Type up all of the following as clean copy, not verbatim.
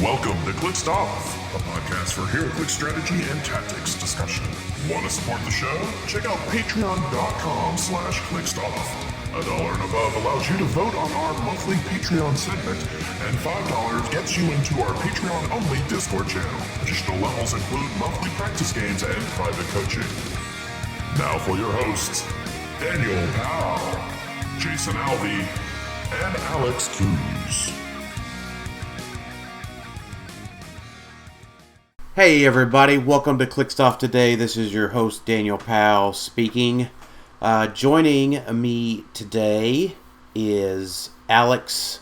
Welcome to Clixed Off, a podcast for Heroclix strategy and tactics discussion. Want to support the show? Check out patreon.com/ClixedOff. $1 and above allows you to vote on our monthly Patreon segment, and $5 gets you into our Patreon-only Discord channel. Additional levels include monthly practice games and private coaching. Now for your hosts, Daniel Powell, Jason Alvey, and Alex Cruz. Hey everybody, welcome to Clixed Off today. This is your host Daniel Powell speaking. Joining me today is Alex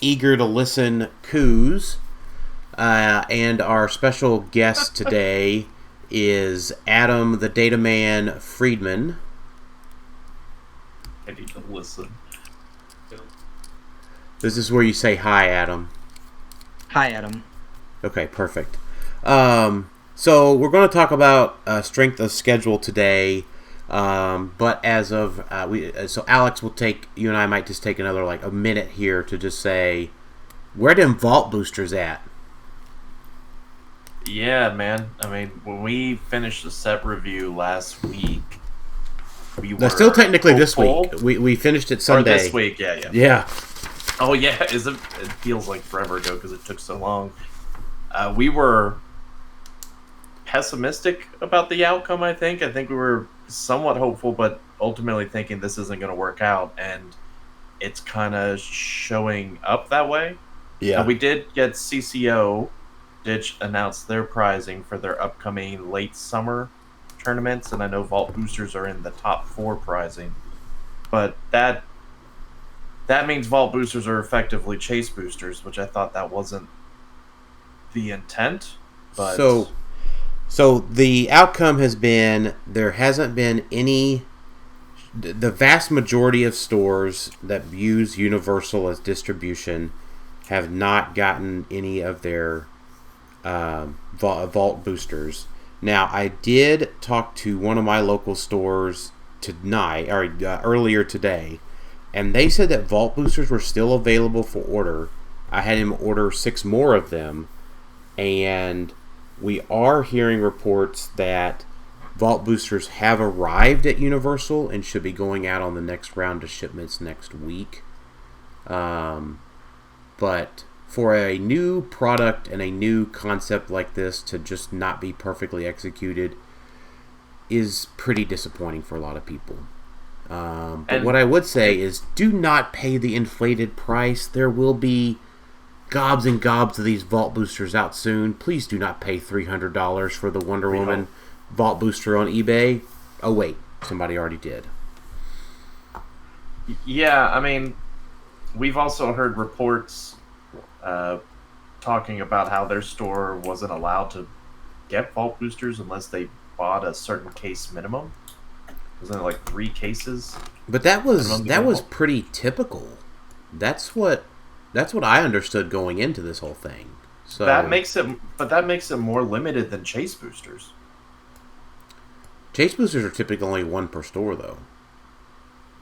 Eager to Listen Coos, and our special guest today is Adam the Data Man Friedman. I need to listen. This is where you say hi, Adam. Hi, Adam. Okay, perfect. So we're going to talk about strength of schedule today, but as of so Alex will take you and I might just take another like a minute here to just say, where them vault boosters at? Yeah, man. I mean, when we finished the set review last week, we were Still technically hopeful. this week. We finished it Sunday. Or this week, yeah. Yeah. Oh yeah, it feels like forever ago because it took so long. We were pessimistic about the outcome, I think we were somewhat hopeful, but ultimately thinking this isn't going to work out, and it's kind of showing up that way. Yeah. We did get CCO Ditch announced their prizing for their upcoming late summer tournaments, and I know Vault Boosters are in the top 4 prizing, but that means Vault Boosters are effectively Chase Boosters, which I thought that wasn't the intent. But So the outcome has been there hasn't been any. The vast majority of stores that use Universal as distribution have not gotten any of their vault boosters. Now, I did talk to one of my local stores tonight or earlier today, and they said that vault boosters were still available for order. I had him order 6 more of them, and we are hearing reports that vault boosters have arrived at Universal and should be going out on the next round of shipments next week. But for a new product and a new concept like this to just not be perfectly executed is pretty disappointing for a lot of people. But what I would say is do not pay the inflated price. There will be gobs and gobs of these vault boosters out soon. Please do not pay $300 for the Wonder Woman vault booster on eBay. Oh wait, somebody already did. Yeah, I mean, we've also heard reports talking about how their store wasn't allowed to get vault boosters unless they bought a certain case minimum. Wasn't it like 3 cases? But that was pretty typical. That's what I understood going into this whole thing. So that makes it more limited than Chase Boosters. Chase Boosters are typically only 1 per store,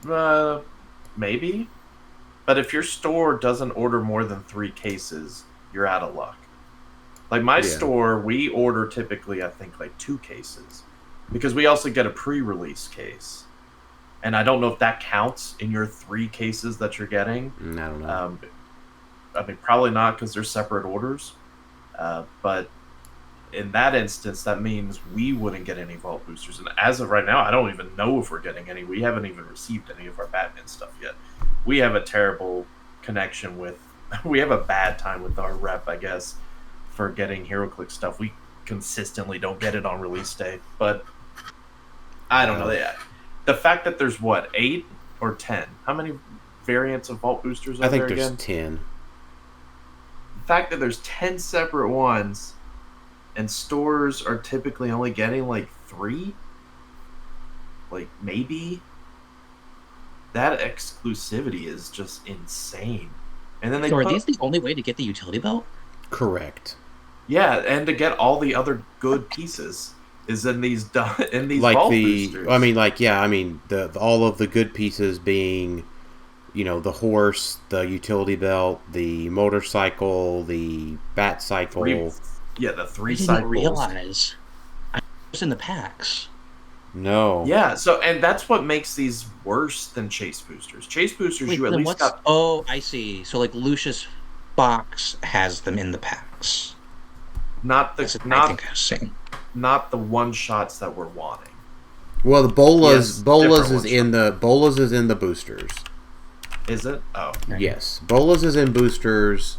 though. Maybe. But if your store doesn't order more than 3 cases, you're out of luck. Like my store, we order typically, I think, like 2 cases. Because we also get a pre-release case. And I don't know if that counts in your 3 cases that you're getting. I don't know. I mean, probably not because they're separate orders. But in that instance, that means we wouldn't get any vault boosters. And as of right now, I don't even know if we're getting any. We haven't even received any of our Batman stuff yet. We have a terrible connection with... We have a bad time with our rep, I guess, for getting Heroclix stuff. We consistently don't get it on release day. But I don't know. The fact that there's, 8 or 10? How many variants of vault boosters are there again? I think there's 10. The fact that there's 10 separate ones and stores are typically only getting like 3, like maybe, that exclusivity is just insane. And then are these the only way to get the utility belt? Correct. Yeah, and to get all the other good pieces is in these like vault boosters. I mean, all of the good pieces being the horse, the utility belt, the motorcycle, the bat cycle. The three I didn't cycles. realize I was in the packs. No. Yeah, and that's what makes these worse than chase boosters. Chase boosters, you at least got. Oh, I see. So like Lucius Fox has them in the packs. I think I was saying. Not the one shots that we're wanting. Well, the bolas is in the boosters. Is it? Oh, yes, bolas is in boosters.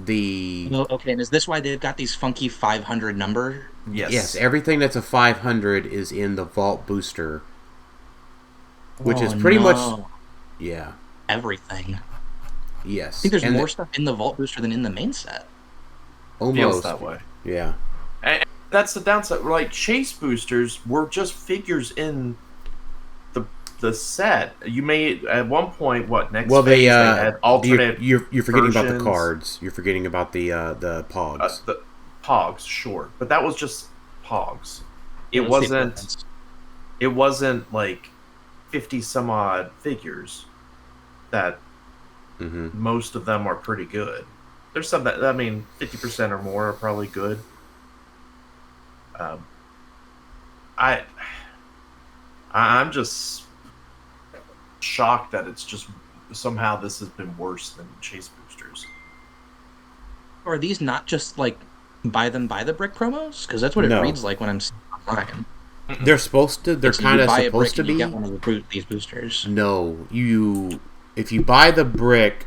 Okay, and is this why they've got these funky 500 number? Yes, everything that's a 500 is in the vault booster, which is pretty much everything. Yes, I think there's more stuff in the vault booster than in the main set. Almost feels that way. Yeah, and that's the downside. Like chase boosters were just figures in the set. You may at one point they had alternate. You're forgetting versions. about the cards. You're forgetting about the pogs. The pogs, sure, but that was just pogs. It wasn't. It wasn't like 50 some odd figures. That most of them are pretty good. There's some that 50% or more are probably good. I'm just shocked that it's just somehow this has been worse than chase boosters. Are these not just like buy the brick promos? Because that's what it reads like when I'm seeing online. They're supposed to. They're kind of supposed to be. You get one of these boosters. No, if you buy the brick,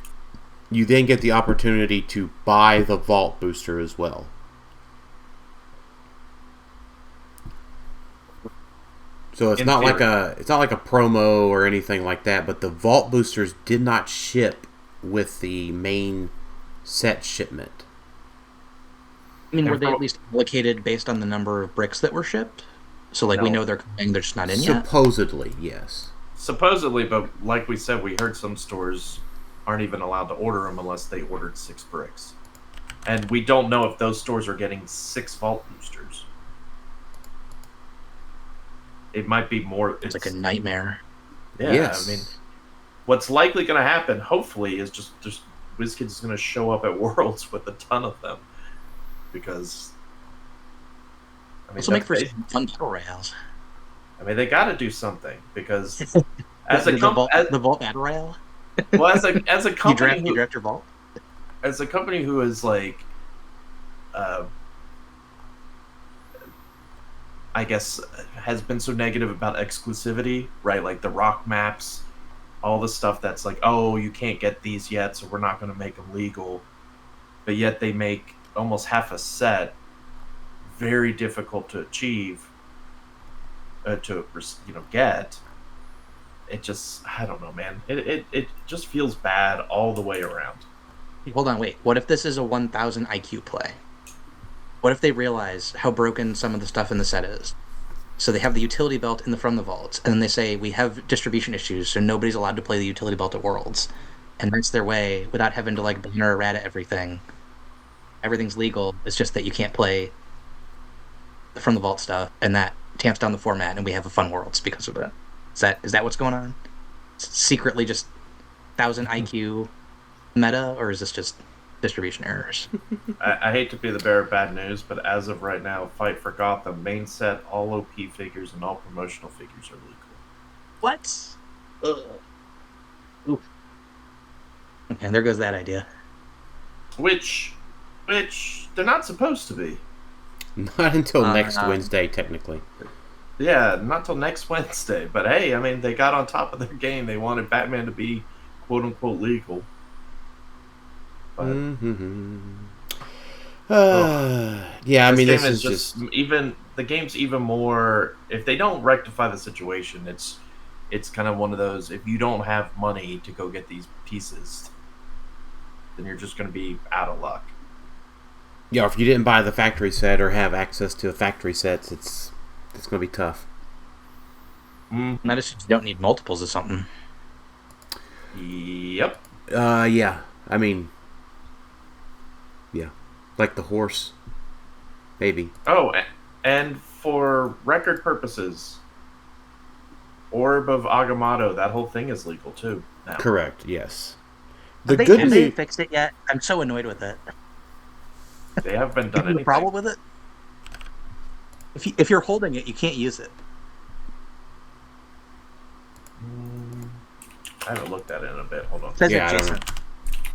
you then get the opportunity to buy the vault booster as well. So it's not like a promo or anything like that, but the vault boosters did not ship with the main set shipment. I mean, were they at least allocated based on the number of bricks that were shipped? So we know they're coming, they're just not in yet? Supposedly, yes. Supposedly, but like we said, we heard some stores aren't even allowed to order them unless they ordered 6 bricks. And we don't know if those stores are getting 6 vault boosters. It might be more. It's like a nightmare. Yeah, yes. I mean, what's likely going to happen, hopefully, is just WizKids is going to show up at Worlds with a ton of them. Because, this will make for some fun battle royales. I mean, they got to do something because the vault battle royale. Well, as a company, you draft your vault. As a company who is like, I guess, has been so negative about exclusivity, right? Like the rock maps, all the stuff that's like, oh, you can't get these yet, so we're not going to make them legal. But yet they make almost half a set very difficult to achieve, get. It just, I don't know, man. It just feels bad all the way around. Hold on, wait. What if this is a 1000 IQ play? What if they realize how broken some of the stuff in the set is? So they have the utility belt from the vaults, and then they say, we have distribution issues, so nobody's allowed to play the utility belt at Worlds. And that's their way, without having to Brunner errata everything. Everything's legal, it's just that you can't play from the vault stuff, and that tamps down the format, and we have a fun Worlds because of that. Is that what's going on? It's secretly just 1000 IQ meta, or is this just distribution errors? I hate to be the bearer of bad news, but as of right now, Fight for Gotham main set, all OP figures and all promotional figures are legal. What? Oof. Okay, there goes that idea. Which they're not supposed to be. Not until next Wednesday, technically. Yeah, not till next Wednesday. But hey, I mean, they got on top of their game. They wanted Batman to be quote unquote legal. But, yeah, I mean, this is just even the game's even more. If they don't rectify the situation, it's kind of one of those. If you don't have money to go get these pieces, then you're just going to be out of luck. Yeah, if you didn't buy the factory set or have access to the factory sets, it's going to be tough. Not if you don't need multiples of something. Yep. Yeah. I mean, yeah, like the horse, maybe. Oh, and for record purposes, Orb of Agamotto, that whole thing is legal too. now. Correct. Yes. Have they fixed it yet? I'm so annoyed with it. They haven't been done You have anything. a problem with it? If you're holding it, you can't use it. I haven't looked at it in a bit. Hold on. It says Yeah, I don't adjacent.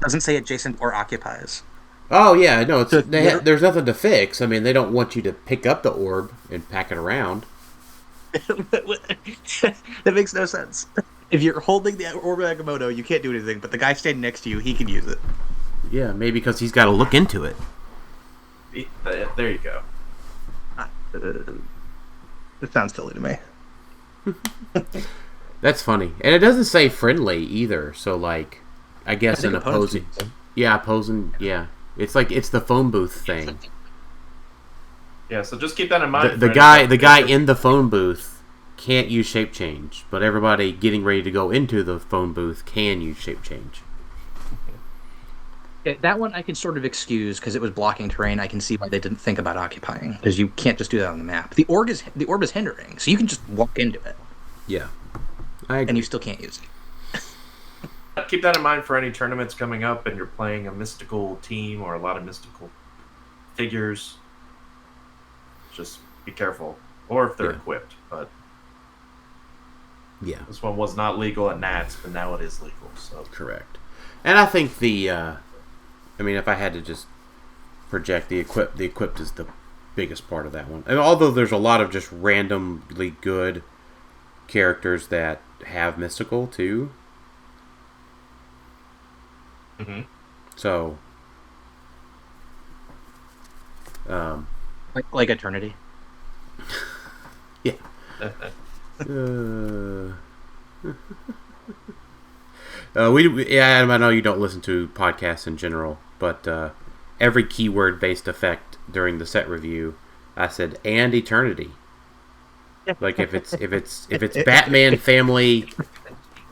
Doesn't say adjacent or occupies. Oh yeah, no, So there's nothing to fix. I mean, they don't want you to pick up the orb and pack it around. That makes no sense. If you're holding the Orb of Agamotto, you can't do anything, but the guy standing next to you, he can use it. Yeah, maybe because he's got to look into it. There you go. It sounds silly to me. That's funny, and it doesn't say friendly either. So, like, I guess an opposing, opposing, yeah. It's like it's the phone booth thing. Yeah, so just keep that in mind. The guy in the phone booth can't use shape change, but everybody getting ready to go into the phone booth can use shape change. Yeah, that one I can sort of excuse because it was blocking terrain. I can see why they didn't think about occupying, because you can't just do that on the map. The orb is hindering, so you can just walk into it. Yeah, and you still can't use it. Keep that in mind for any tournaments coming up, and you're playing a mystical team or a lot of mystical figures. Just be careful, or if they're equipped. But yeah, this one was not legal at Nats, but now it is legal. So correct. And I think I mean, if I had to just project the equipped is the biggest part of that one. And although there's a lot of just randomly good characters that have mystical too. Mm-hmm. So, like Eternity. Yeah. Adam, I know you don't listen to podcasts in general, but every keyword-based effect during the set review, I said and Eternity. Like if it's Batman family,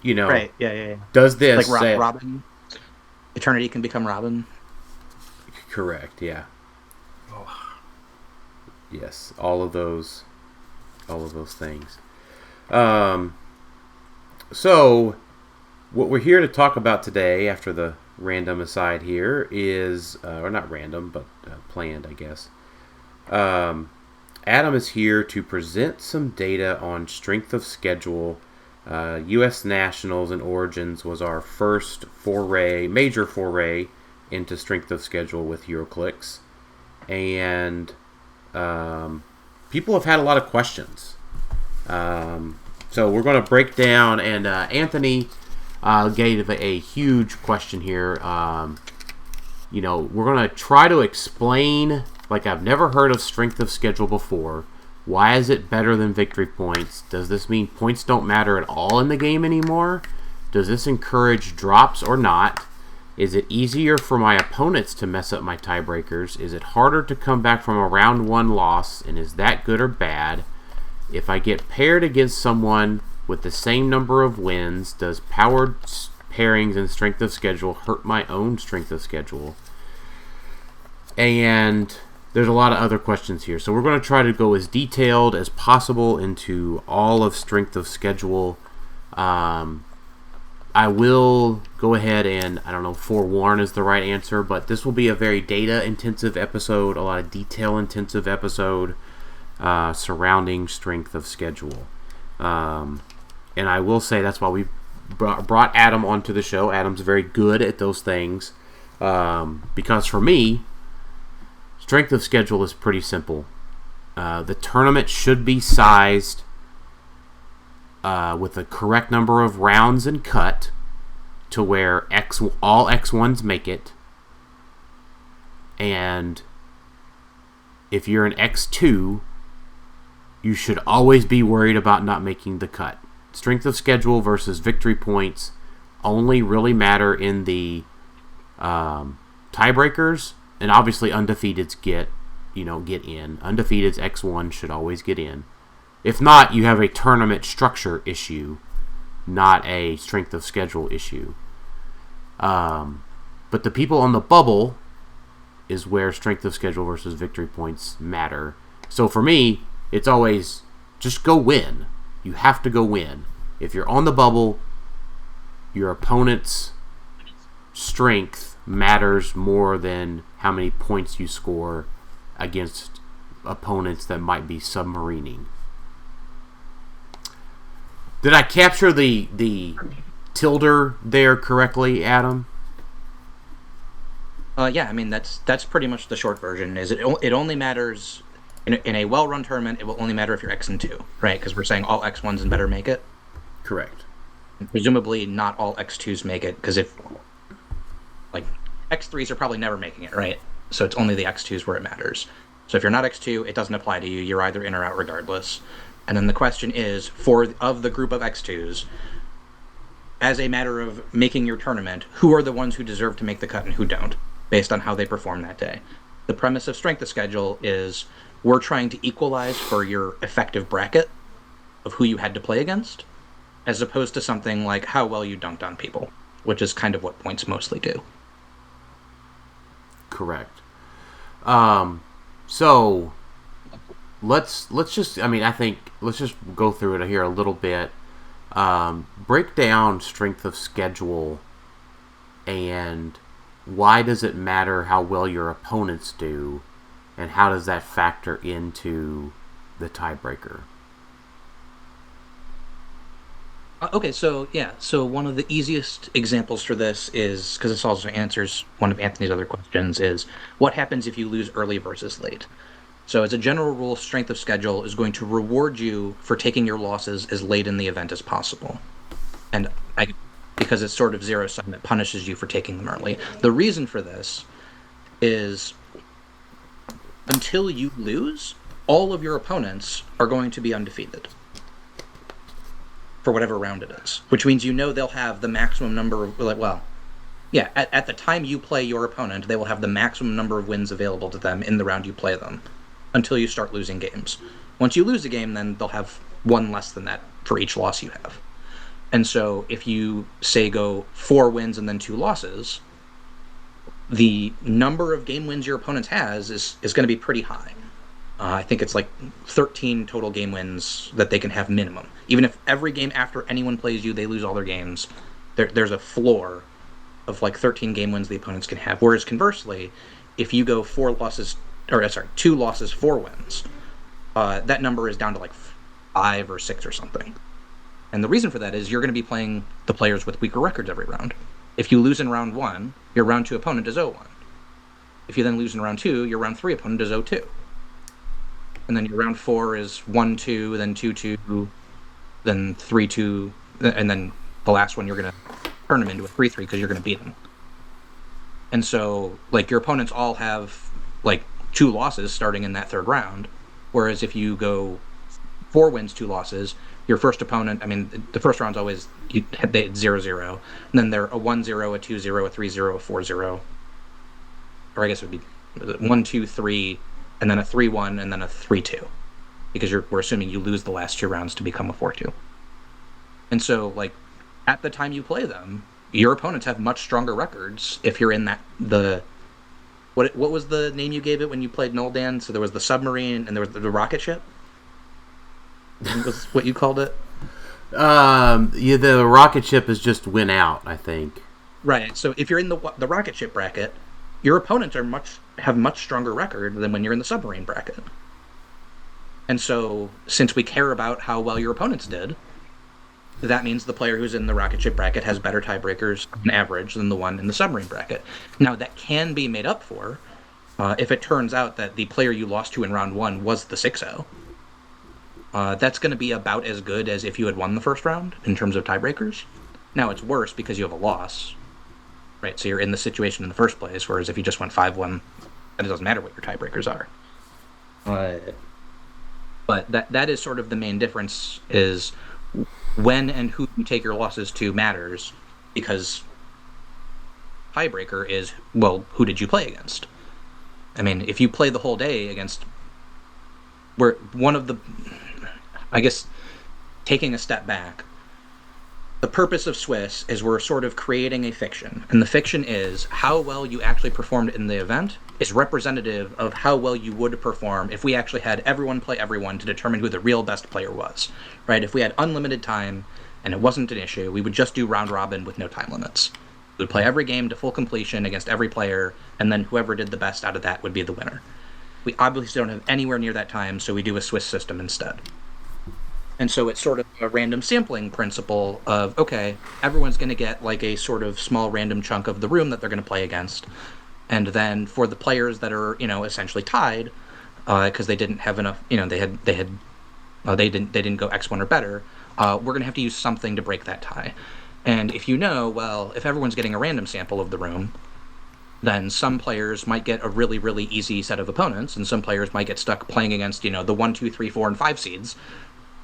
you know, right? Yeah. Does this like Robin? Eternity can become Robin. Correct. Yeah. Oh. Yes, all of those things. So, what we're here to talk about today, after the random aside here, is, or not random, but planned, I guess. Adam is here to present some data on strength of schedule. U.S. Nationals and Origins was our first major foray into strength of schedule with Heroclix. And people have had a lot of questions. So we're going to break down, and Anthony gave a huge question here. We're going to try to explain, like I've never heard of strength of schedule before. Why is it better than victory points? Does this mean points don't matter at all in the game anymore? Does this encourage drops or not? Is it easier for my opponents to mess up my tiebreakers? Is it harder to come back from a round one loss? And is that good or bad? If I get paired against someone with the same number of wins, does powered pairings and strength of schedule hurt my own strength of schedule? And there's a lot of other questions here. So we're going to try to go as detailed as possible into all of strength of schedule. I will go ahead and, forewarn is the right answer, but this will be a very data-intensive episode, a lot of detail-intensive episode surrounding strength of schedule. And I will say that's why we brought Adam onto the show. Adam's very good at those things. Because for me, strength of schedule is pretty simple. The tournament should be sized with the correct number of rounds and cut to where all X1s make it. And if you're an X2, you should always be worried about not making the cut. Strength of schedule versus victory points only really matter in the tiebreakers, and obviously undefeateds get in. Undefeateds X1 should always get in. If not, you have a tournament structure issue, not a strength of schedule issue. But the people on the bubble is where strength of schedule versus victory points matter. So for me, it's always just go win. You have to go win. If you're on the bubble, your opponent's strength matters more than how many points you score against opponents that might be submarining. Did I capture the tilde there correctly, Adam? Yeah, I mean that's pretty much the short version. Is it only matters in a well-run tournament? It will only matter if you're X and 2, right? Because we're saying all X1s and better make it. Correct. And presumably, not all X2s make it, because if like X3s are probably never making it, right? So it's only the X2s where it matters. So if you're not X2, it doesn't apply to you. You're either in or out regardless. And then the question is, of the group of X2s, as a matter of making your tournament, who are the ones who deserve to make the cut and who don't, based on how they perform that day? The premise of Strength of Schedule is we're trying to equalize for your effective bracket of who you had to play against, as opposed to something like how well you dunked on people, which is kind of what points mostly do. Correct. So let's just, let's just go through it here a little bit. Break down Strength of Schedule and why does it matter how well your opponents do, and how does that factor into the tiebreaker? Okay, so one of the easiest examples for this is, because this also answers one of Anthony's other questions, is what happens if you lose early versus late? So as a general rule, Strength of Schedule is going to reward you for taking your losses as late in the event as possible. And because it's sort of zero-sum, it punishes you for taking them early. The reason for this is until you lose, all of your opponents are going to be undefeated for whatever round it is, which means they'll have the maximum number of, at the time you play your opponent, they will have the maximum number of wins available to them in the round you play them, until you start losing games. Once you lose a game, then they'll have one less than that for each loss you have. And so if you, say, go 4 wins and then 2 losses, the number of game wins your opponent has is going to be pretty high. I think it's like 13 total game wins that they can have minimum. Even if every game after anyone plays you, they lose all their games, there's a floor of like 13 game wins the opponents can have. Whereas conversely, if you go 2 losses, 4 wins, that number is down to like 5 or 6 or something. And the reason for that is you're going to be playing the players with weaker records every round. If you lose in round 1, your round 2 opponent is 0-1. If you then lose in round 2, your round 3 opponent is 0-2. And then your round 4 is 1-2, then 2-2, then 3-2, and then the last one you're going to turn them into a 3-3 because you're going to beat them. And so, like, your opponents all have, like, 2 losses starting in that 3rd round, whereas if you go 4 wins, 2 losses, your first opponent, the first round's always, they 0-0, and then they're a 1-0, a 2-0, a 3-0, a 4-0, or I guess it would be 1-2-3, and then a 3-1, and then a 3-2, because we're assuming you lose the last 2 rounds to become a 4-2. And so, like, at the time you play them, your opponents have much stronger records if you're in what was the name you gave it when you played Noldan? So there was the submarine and there was the rocket ship? Was what you called it? The rocket ship is just went out, I think. Right. So if you're in the rocket ship bracket, your opponents have much stronger record than when you're in the submarine bracket. And so, since we care about how well your opponents did, that means the player who's in the rocket ship bracket has better tiebreakers on average than the one in the submarine bracket. Now, that can be made up for if it turns out that the player you lost to in round 1 was the 6-0. That's going to be about as good as if you had won the first round in terms of tiebreakers. Now, it's worse because you have a loss, right? So you're in the situation in the first place, whereas if you just went 5-1, then it doesn't matter what your tiebreakers are. But that is sort of the main difference, is when and who you take your losses to matters, because tiebreaker is, well, who did you play against? If you play the whole day against, where one of the, I guess, taking a step back, the purpose of Swiss is we're sort of creating a fiction, and the fiction is how well you actually performed in the event is representative of how well you would perform if we actually had everyone play everyone to determine who the real best player was, right? If we had unlimited time and it wasn't an issue, we would just do round robin with no time limits. We would play every game to full completion against every player, and then whoever did the best out of that would be the winner. We obviously don't have anywhere near that time, so we do a Swiss system instead. And so it's sort of a random sampling principle of, okay, everyone's going to get like a sort of small random chunk of the room that they're going to play against. And then for the players that are, essentially tied, because they didn't have enough, they didn't go X1 or better, we're going to have to use something to break that tie. And if if everyone's getting a random sample of the room, then some players might get a really, really easy set of opponents, and some players might get stuck playing against, the 1, 2, 3, 4, and 5 seeds.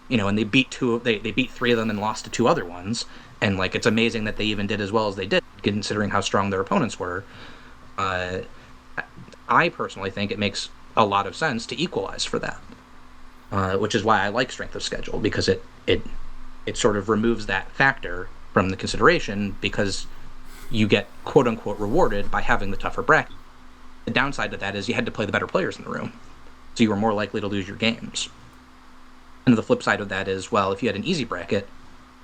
And they beat three of them and lost to two other ones, and like it's amazing that they even did as well as they did, considering how strong their opponents were. I personally think it makes a lot of sense to equalize for that, which is why I like strength of schedule, because it sort of removes that factor from the consideration, because you get quote unquote rewarded by having the tougher bracket. The downside to that is you had to play the better players in the room, so you were more likely to lose your games. And the flip side of that is, well, if you had an easy bracket,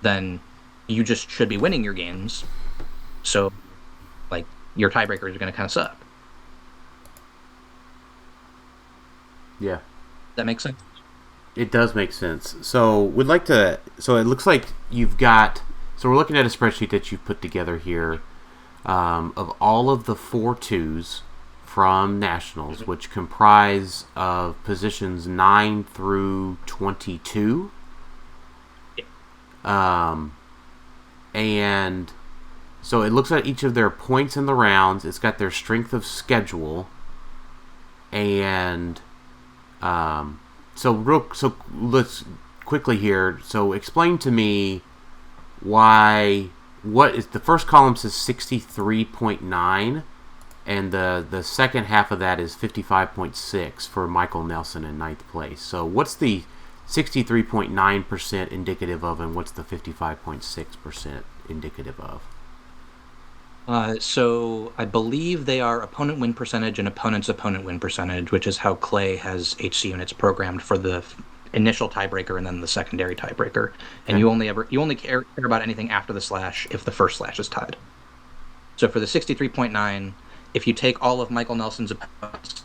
then you just should be winning your games. So, like, your tiebreakers are going to kind of suck. Yeah. That makes sense? It does make sense. So, we'd like to... So, it looks like you've got... So, we're looking at a spreadsheet that you've put together here of all of the 4-2s from Nationals, which comprise of positions 9 through 22. And so it looks at each of their points in the rounds. It's got their strength of schedule. And so let's quickly here. So explain to me what is the first column says 63.9. And the second half of that is 55.6 for Michael Nelson in 9th place. So what's the 63.9% indicative of, and what's the 55.6% indicative of? So I believe they are opponent win percentage and opponent's opponent win percentage, which is how Clay has HC units programmed for the initial tiebreaker and then the secondary tiebreaker. And you only care about anything after the slash if the first slash is tied. So for the 63.9, if you take all of Michael Nelson's opponents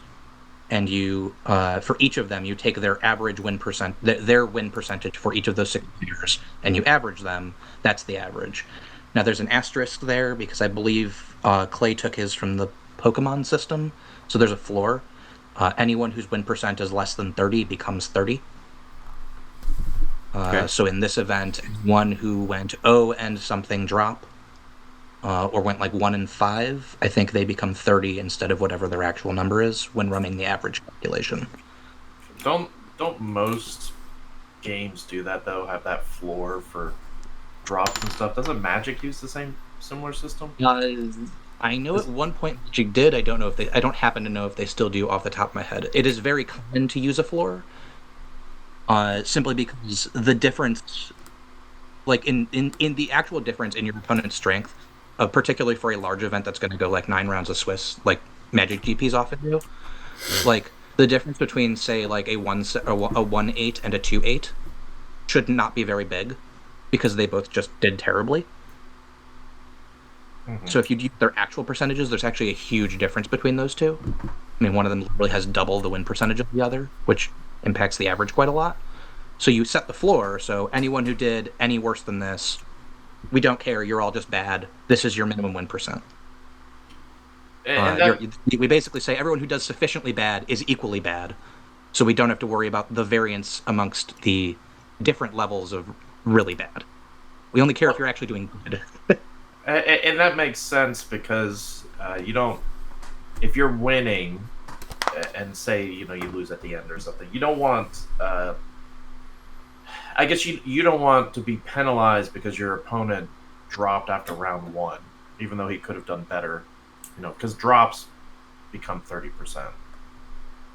and you, for each of them, you take their average win their win percentage for each of those 6 players, and you average them, that's the average. Now, there's an asterisk there because I believe Clay took his from the Pokemon system, so there's a floor. Anyone whose win percent is less than 30 becomes 30. Okay. So in this event, one who went 0 and something drop, or went like 1 and 5, I think they become 30 instead of whatever their actual number is when running the average calculation. Don't most games do that though? Have that floor for drops and stuff? Doesn't Magic use the similar system? I know at one point Magic did. I don't happen to know if they still do off the top of my head. It is very common to use a floor, simply because the difference, like in the actual difference in your opponent's strength, particularly for a large event that's going to go like 9 rounds of Swiss, like Magic GPs often do, like the difference between say like a 1-8 and a 2-8 should not be very big, because they both just did terribly. Mm-hmm. So if you do their actual percentages, there's actually a huge difference between those two. I mean, one of them literally has double the win percentage of the other, which impacts the average quite a lot. So you set the floor, so anyone who did any worse than this, we don't care, you're all just bad. This is your minimum win percent. We basically say everyone who does sufficiently bad is equally bad, so we don't have to worry about the variance amongst the different levels of really bad. We only care if you're actually doing good. And that makes sense, because you don't... If you're winning, and say, you lose at the end or something, you don't want... I guess you don't want to be penalized because your opponent dropped after round 1, even though he could have done better, because drops become 30%.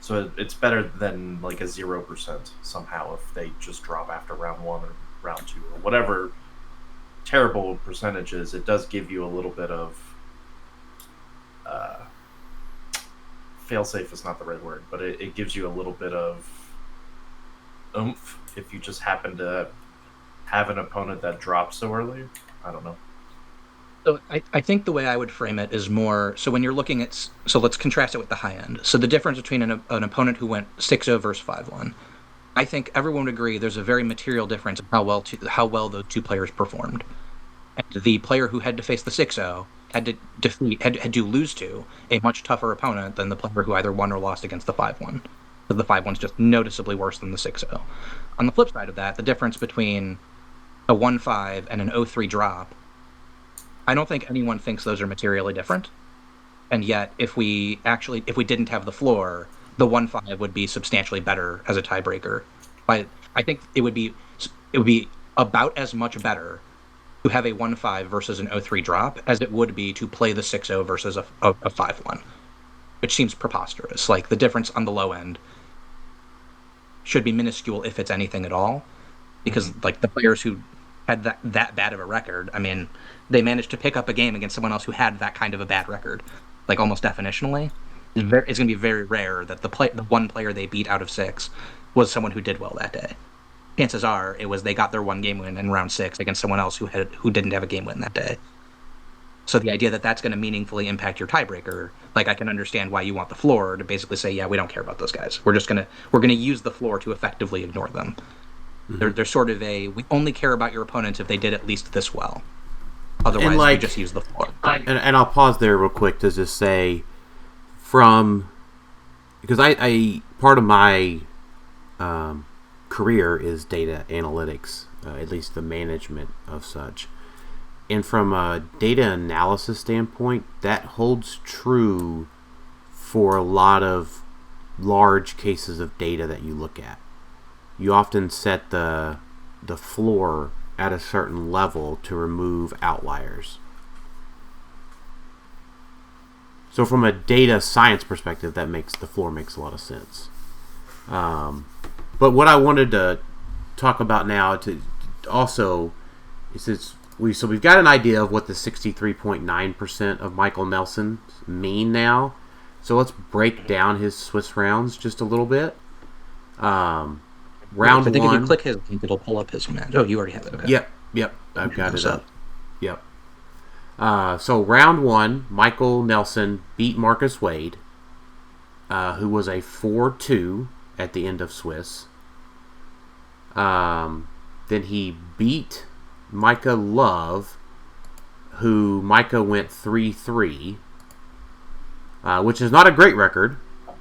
So it's better than like a 0% somehow if they just drop after round 1 or round 2 or whatever terrible percentages. It does give you a little bit of fail-safe is not the right word, but it gives you a little bit of oomph if you just happen to have an opponent that drops so early. I don't know. So I think the way I would frame it is more, so when you're looking at, so let's contrast it with the high end. So the difference between an opponent who went 6-0 versus 5-1, I think everyone would agree there's a very material difference in how well those two players performed. And the player who had to face the 6-0 had to lose to a much tougher opponent than the player who either won or lost against the 5-1. So the 5-1's just noticeably worse than the 6-0. On the flip side of that, the difference between a 1-5 and an 0-3 drop, I don't think anyone thinks those are materially different. And yet, if we didn't have the floor, the 1-5 would be substantially better as a tiebreaker. But I think it would be about as much better to have a 1-5 versus an 0-3 drop as it would be to play the 6-0 versus a 5-1, which seems preposterous. Like, the difference on the low end should be minuscule if it's anything at all, because like the players who had that bad of a record, I mean, they managed to pick up a game against someone else who had that kind of a bad record, like almost definitionally. It's going to be very rare that the one player they beat out of 6 was someone who did well that day. Chances are it was they got their one game win in round 6 against someone else who didn't have a game win that day. So the idea that that's going to meaningfully impact your tiebreaker, like, I can understand why you want the floor to basically say, yeah, we don't care about those guys. We're going to use the floor to effectively ignore them. Mm-hmm. They're sort of we only care about your opponents if they did at least this well. Otherwise, we just use the floor. And I'll pause there real quick to just say, because I part of my career is data analytics, at least the management of such. And from a data analysis standpoint, that holds true for a lot of large cases of data that you look at. You often set the floor at a certain level to remove outliers. So from a data science perspective, the floor makes a lot of sense. But what I wanted to talk about now to also is we've got an idea of what the 63.9% of Michael Nelson mean now. So let's break down his Swiss rounds just a little bit. Round I think 1. If you click his link, it'll pull up his match. Oh, you already have it. Okay. Yep. I've got it up. Yep. So round 1, Michael Nelson beat Marcus Wade, who was a 4-2 at the end of Swiss. Then he beat Micah Love, who Micah went 3-3, which is not a great record,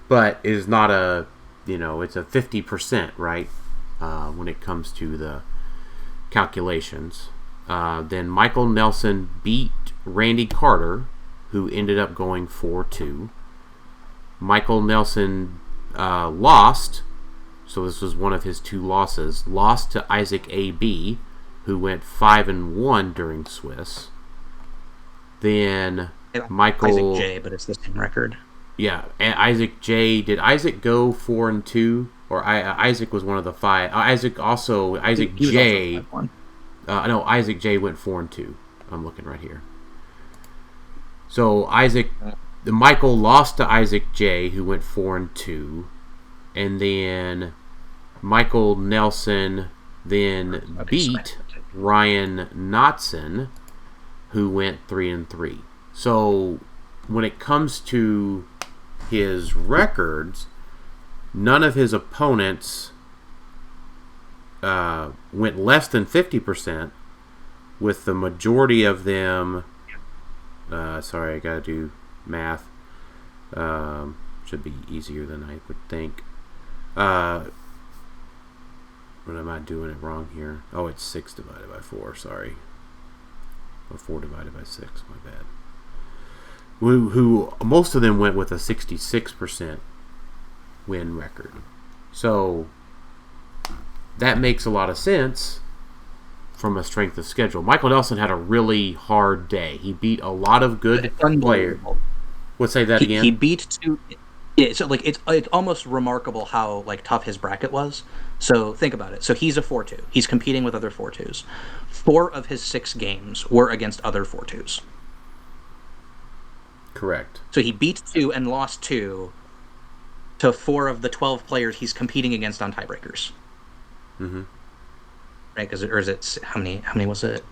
but is not it's a 50%, right, when it comes to the calculations. Then Michael Nelson beat Randy Carter, who ended up going 4-2. Michael Nelson lost, so this was one of his 2 losses, lost to Isaac A.B., who went 5-1 during Swiss. Then Michael... Isaac J., but it's the same record. Yeah, and Isaac J. Did Isaac go 4-2? Or Isaac was one of the 5. Isaac J. Also Isaac J went 4-2. I'm looking right here. So Michael lost to Isaac J, who went 4-2, and then Michael Nelson then beat Ryan Knotson, who went 3-3. So when it comes to his records, none of his opponents went less than 50%, with the majority of them... sorry, I gotta do math. Should be easier than I would think. What am I doing it wrong here? Oh, it's 6 divided by 4, sorry. Or 4 divided by 6, my bad. Who most of them went with a 66% win record. So that makes a lot of sense from a strength of schedule. Michael Nelson had a really hard day. He beat a lot of good players. Let's say that again. He beat 2. Yeah, so like it's almost remarkable how like tough his bracket was. So think about it. So he's a 4-2. He's competing with other 4-2s. 4 of his 6 games were against other 4-2s. Correct. So he beat 2 and lost 2 to 4 of the 12 players he's competing against on tiebreakers. Mm-hmm. right? Or is it how many was it?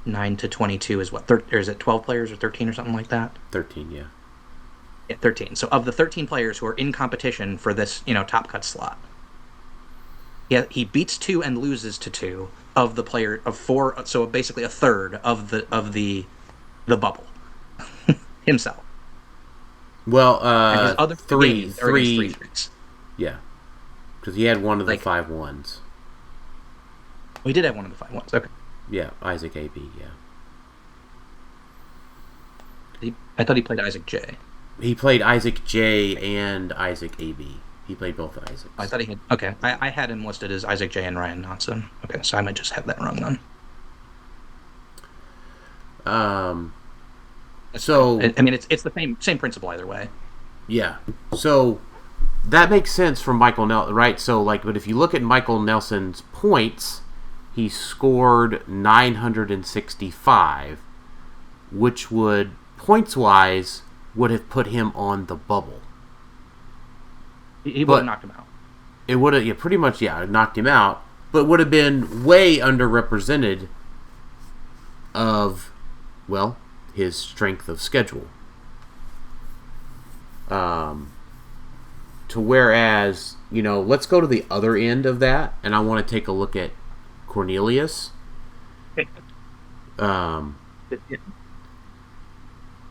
9 to 22 is what? Or is it 12 players or 13 or something like that? 13, yeah. Yeah, 13. So of the 13 players who are in competition for this, top cut slot, he beats 2 and loses to 2 of the player of 4. So basically a third of the bubble himself. Well, And his other three, games are against 3-3s. yeah, because he had one of the Like- 5-1s. Oh, he did have one of the 5-1s. Okay. Yeah, Isaac AB, yeah. I thought he played Isaac J. He played Isaac J and Isaac AB. He played both Isaacs. I thought he had. Okay, I had him listed as Isaac J and Ryan Knotson. Okay, so I might just have that wrong then. So I mean, it's the same principle either way. yeah, so that makes sense from Michael Nelson, right? So but if you look at Michael Nelson's points, he scored 965, which would points-wise would have put him on the bubble. He would have knocked him out. It would have, pretty much, knocked him out, but would have been way underrepresented of, his strength of schedule. To whereas, let's go to the other end of that, and I want to take a look at Cornelius.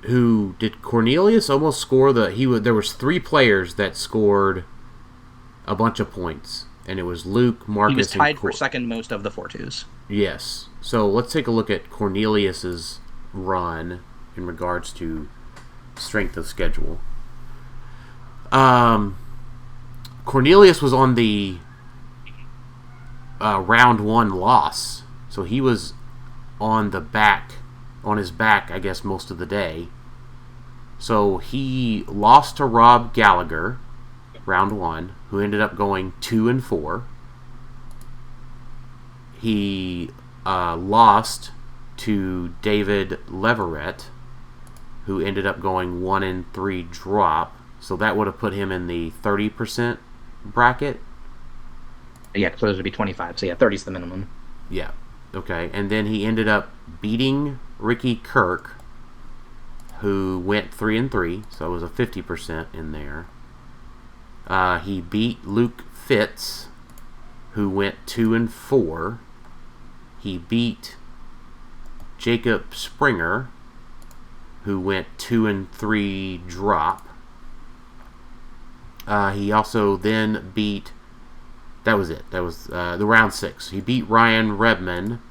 Who did Cornelius almost score there was 3 players that scored a bunch of points, and it was Luke, Marcus, He was tied and for second most of the 4-2s. Yes. So let's take a look at Cornelius's run in regards to strength of schedule. Cornelius was on the round 1 loss, so he was on his back, I guess, most of the day. So he lost to Rob Gallagher, round 1, who ended up going 2-4. He lost to David Leverett, who ended up going 1-3 drop. So that would have put him in the 30% bracket. Yeah, so those would be 25. So yeah, 30 is the minimum. Yeah. Okay. And then he ended up beating Ricky Kirk, who went 3-3. So it was a 50% in there. He beat Luke Fitz, who went 2-4. He beat Jacob Springer, who went 2-3 drop. He also then beat... That was it. That was the round 6. He beat Ryan Redman,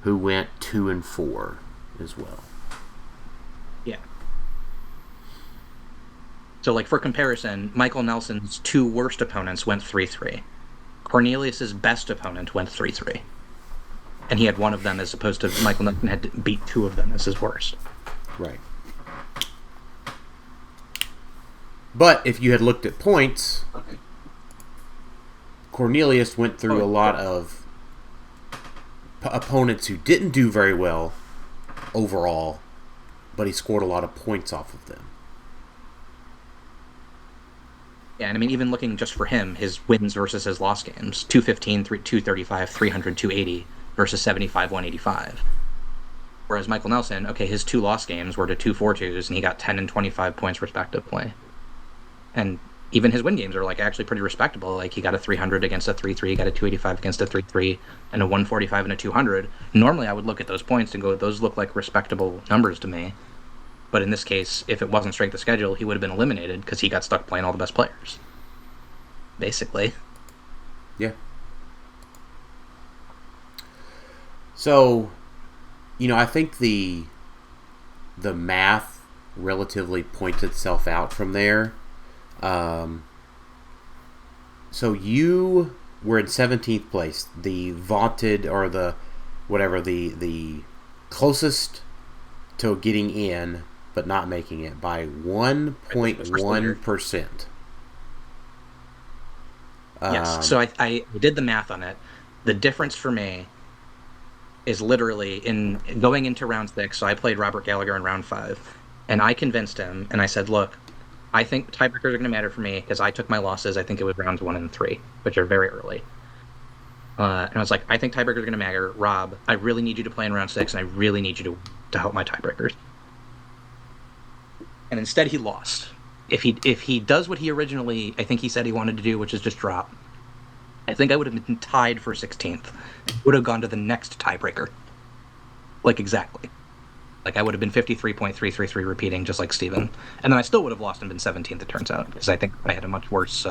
who went 2-4 as well. Yeah. So, for comparison, Michael Nelson's 2 worst opponents went 3-3. Cornelius's best opponent went 3-3. And he had one of them, as opposed to Michael Nelson had to beat 2 of them as his worst. Right. But if you had looked at points, Cornelius went through a lot of opponents who didn't do very well overall, but he scored a lot of points off of them. Yeah, and I mean, even looking just for him, his wins versus his loss games, 215, 235, 300, 280 versus 75, 185. Whereas Michael Nelson, his 2 loss games were to 2 4-2s, and he got 10 and 25 points respectively. And even his win games are actually pretty respectable. He got a 300 against a 3-3, got a 285 against a 3-3, and a 145 and a 200. Normally I would look at those points and go, those look like respectable numbers to me. But in this case, if it wasn't strength of schedule, he would have been eliminated because he got stuck playing all the best players. Basically. Yeah. So, I think the math relatively points itself out from there. So you were in 17th place, the vaunted, or the closest to getting in, but not making it by 1.1%. Yes, so I did the math on it. The difference for me is literally in going into round 6, so I played Robert Gallagher in round 5, and I convinced him, and I said, look, I think tiebreakers are going to matter for me because I took my losses. I think it was rounds 1 and 3, which are very early. And I was like, I think tiebreakers are going to matter. Rob, I really need you to play in round 6, and I really need you to help my tiebreakers. And instead, he lost. If he does what he originally, I think he said he wanted to do, which is just drop, I think I would have been tied for 16th. Would have gone to the next tiebreaker. Like, exactly. Like, I would have been 53.333 repeating, just like Steven. And then I still would have lost and been 17th, it turns out, because I think I had a much worse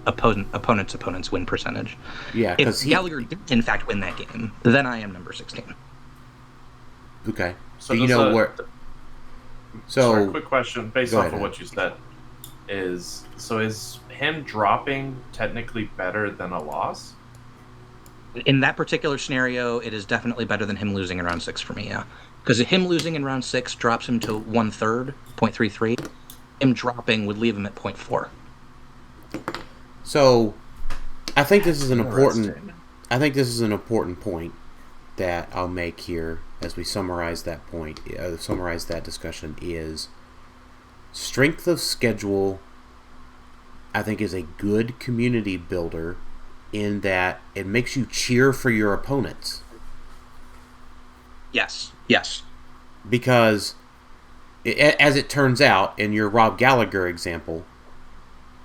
opponent's win percentage. Yeah, because if Gallagher did, in fact, win that game, then I am number 16. Okay. So you know where... So, sorry, quick question based off ahead. of what you said. Is him dropping technically better than a loss? In that particular scenario, it is definitely better than him losing in round 6 for me, yeah. Because him losing in round 6 drops him to 1/3, 0.33. Him dropping would leave him at 0.4. So, I think this is an important point that I'll make here as we summarize that point. Summarize that discussion is strength of schedule. I think is a good community builder in that it makes you cheer for your opponents. Yes. Because, as it turns out, in your Rob Gallagher example,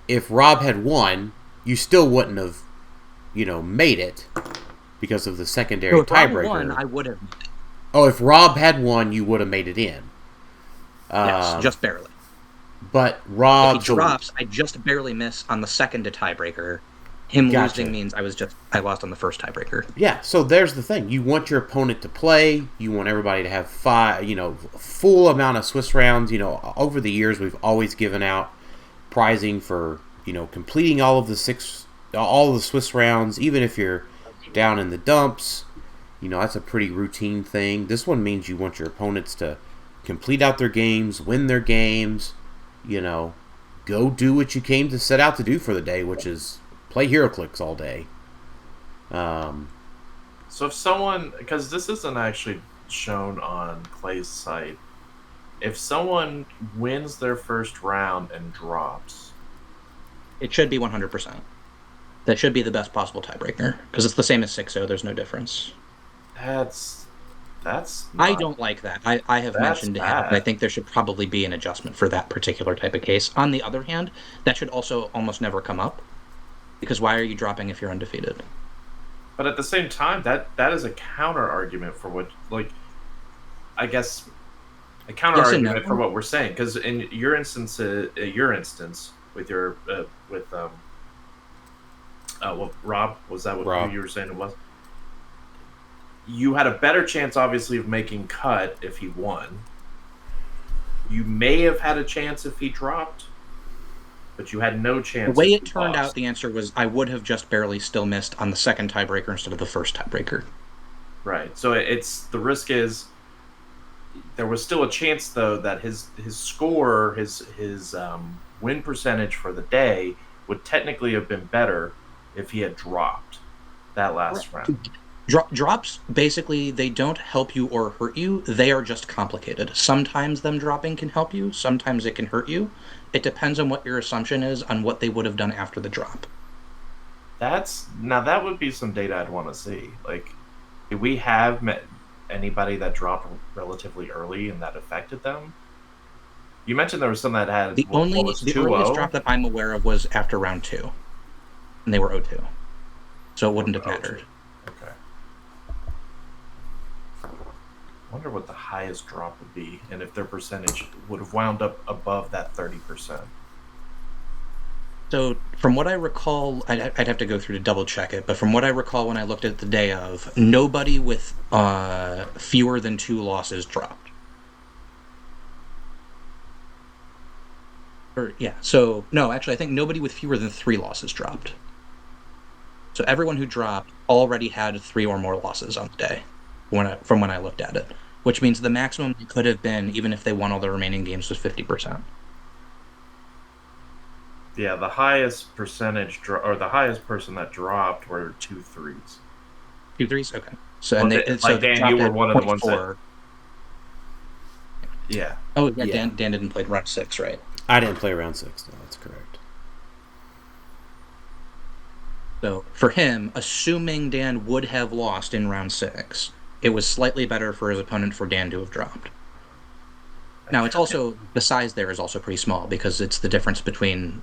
if Rob had won, you still wouldn't have, made it because of the secondary tiebreaker. If Rob won, I would have. Oh, if Rob had won, you would have made it in. Yes, just barely. But Rob... If he drops, I just barely miss on the second to tiebreaker. Him losing means I lost on the first tiebreaker. Yeah, so there's the thing. You want your opponent to play. You want everybody to have full amount of Swiss rounds. Over the years, we've always given out prizing for, completing all the Swiss rounds, even if you're down in the dumps. That's a pretty routine thing. This one means you want your opponents to complete out their games, win their games, go do what you came to set out to do for the day, which is play Heroclix all day. So if someone, because this isn't actually shown on Clay's site, if someone wins their first round and drops, it should be 100%. That should be the best possible tiebreaker because it's the same as 6-0. There's no difference. That's. I don't like that. I have mentioned to him that I think there should probably be an adjustment for that particular type of case. On the other hand, that should also almost never come up. Because why are you dropping if you're undefeated? But at the same time, that is a counter argument for what, I guess, a counter argument for what we're saying. Because in your instance, with your Rob, was that what you were saying it was? You had a better chance, obviously, of making cut if he won. You may have had a chance if he dropped. But you had no chance. The way it turned out, the answer was I would have just barely still missed on the second tiebreaker instead of the first tiebreaker. Right. So the risk is there was still a chance though that his score, his win percentage for the day would technically have been better if he had dropped that last round. Drops, basically, they don't help you or hurt you. They are just complicated. Sometimes them dropping can help you. Sometimes it can hurt you. It depends on what your assumption is on what they would have done after the drop. That would be some data I'd want to see. Did we have met anybody that dropped relatively early and that affected them? You mentioned there was some that had the earliest drop that I'm aware of was after round 2, and they were 0-2, so it wouldn't have mattered. Okay. I wonder what the highest drop would be, and if their percentage would have wound up above that 30%. So, from what I recall, I'd have to go through to double check it, but from what I recall when I looked at the day of, nobody with fewer than 2 losses dropped. I think nobody with fewer than 3 losses dropped. So everyone who dropped already had 3 or more losses on the day, from when I looked at it. Which means the maximum it could have been, even if they won all the remaining games, was 50%. Yeah, the highest percentage, or the highest person that dropped were 2 threes. 2 threes? Okay. So, Dan, you were one of the ones that... Yeah. Oh, yeah, Dan didn't play round 6, right? I didn't play round 6, no, that's correct. So for him, assuming Dan would have lost in round 6, it was slightly better for his opponent for Dan to have dropped. Now, it's also, the size there is also pretty small because it's the difference between,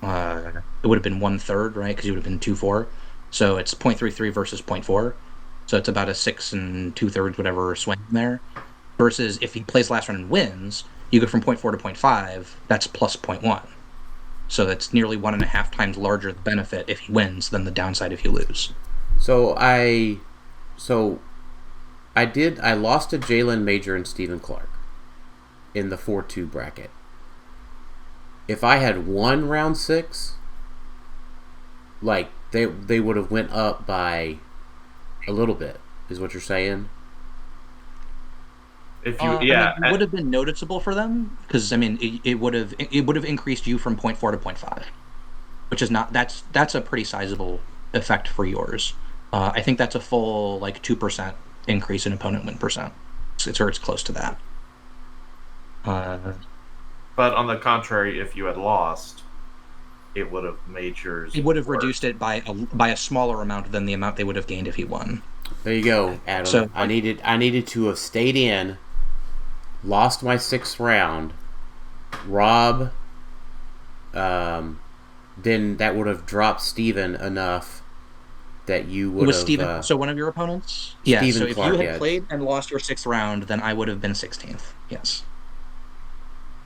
it would have been 1/3, right? Because you would have been 2-4. So it's 0.33 versus 0.4. So it's about a 6 2/3 whatever swing there. Versus if he plays last round and wins, you go from 0.4 to 0.5, that's plus 0.1. So that's nearly 1.5 times larger the benefit if he wins than the downside if you lose. So I lost to Jalen Major and Stephen Clark in the 4-2 bracket. If I had won round 6, like they would have went up by a little bit, is what you're saying? If you, it would have been noticeable for them because it would have increased you from 0.4 to 0.5, which is not that's a pretty sizable effect for yours. I think that's a full 2% increase in opponent win percent. It's close to that. But on the contrary, if you had lost, it would have made yours. It would have reduced it by a smaller amount than the amount they would have gained if he won. There you go, Adam. So I needed to have stayed in, lost my 6th round, Rob. Then that would have dropped Steven enough that you would have... Steven, so one of your opponents? Yeah, Stephen so if Clark, you had played and lost your 6th round, then I would have been 16th, yes.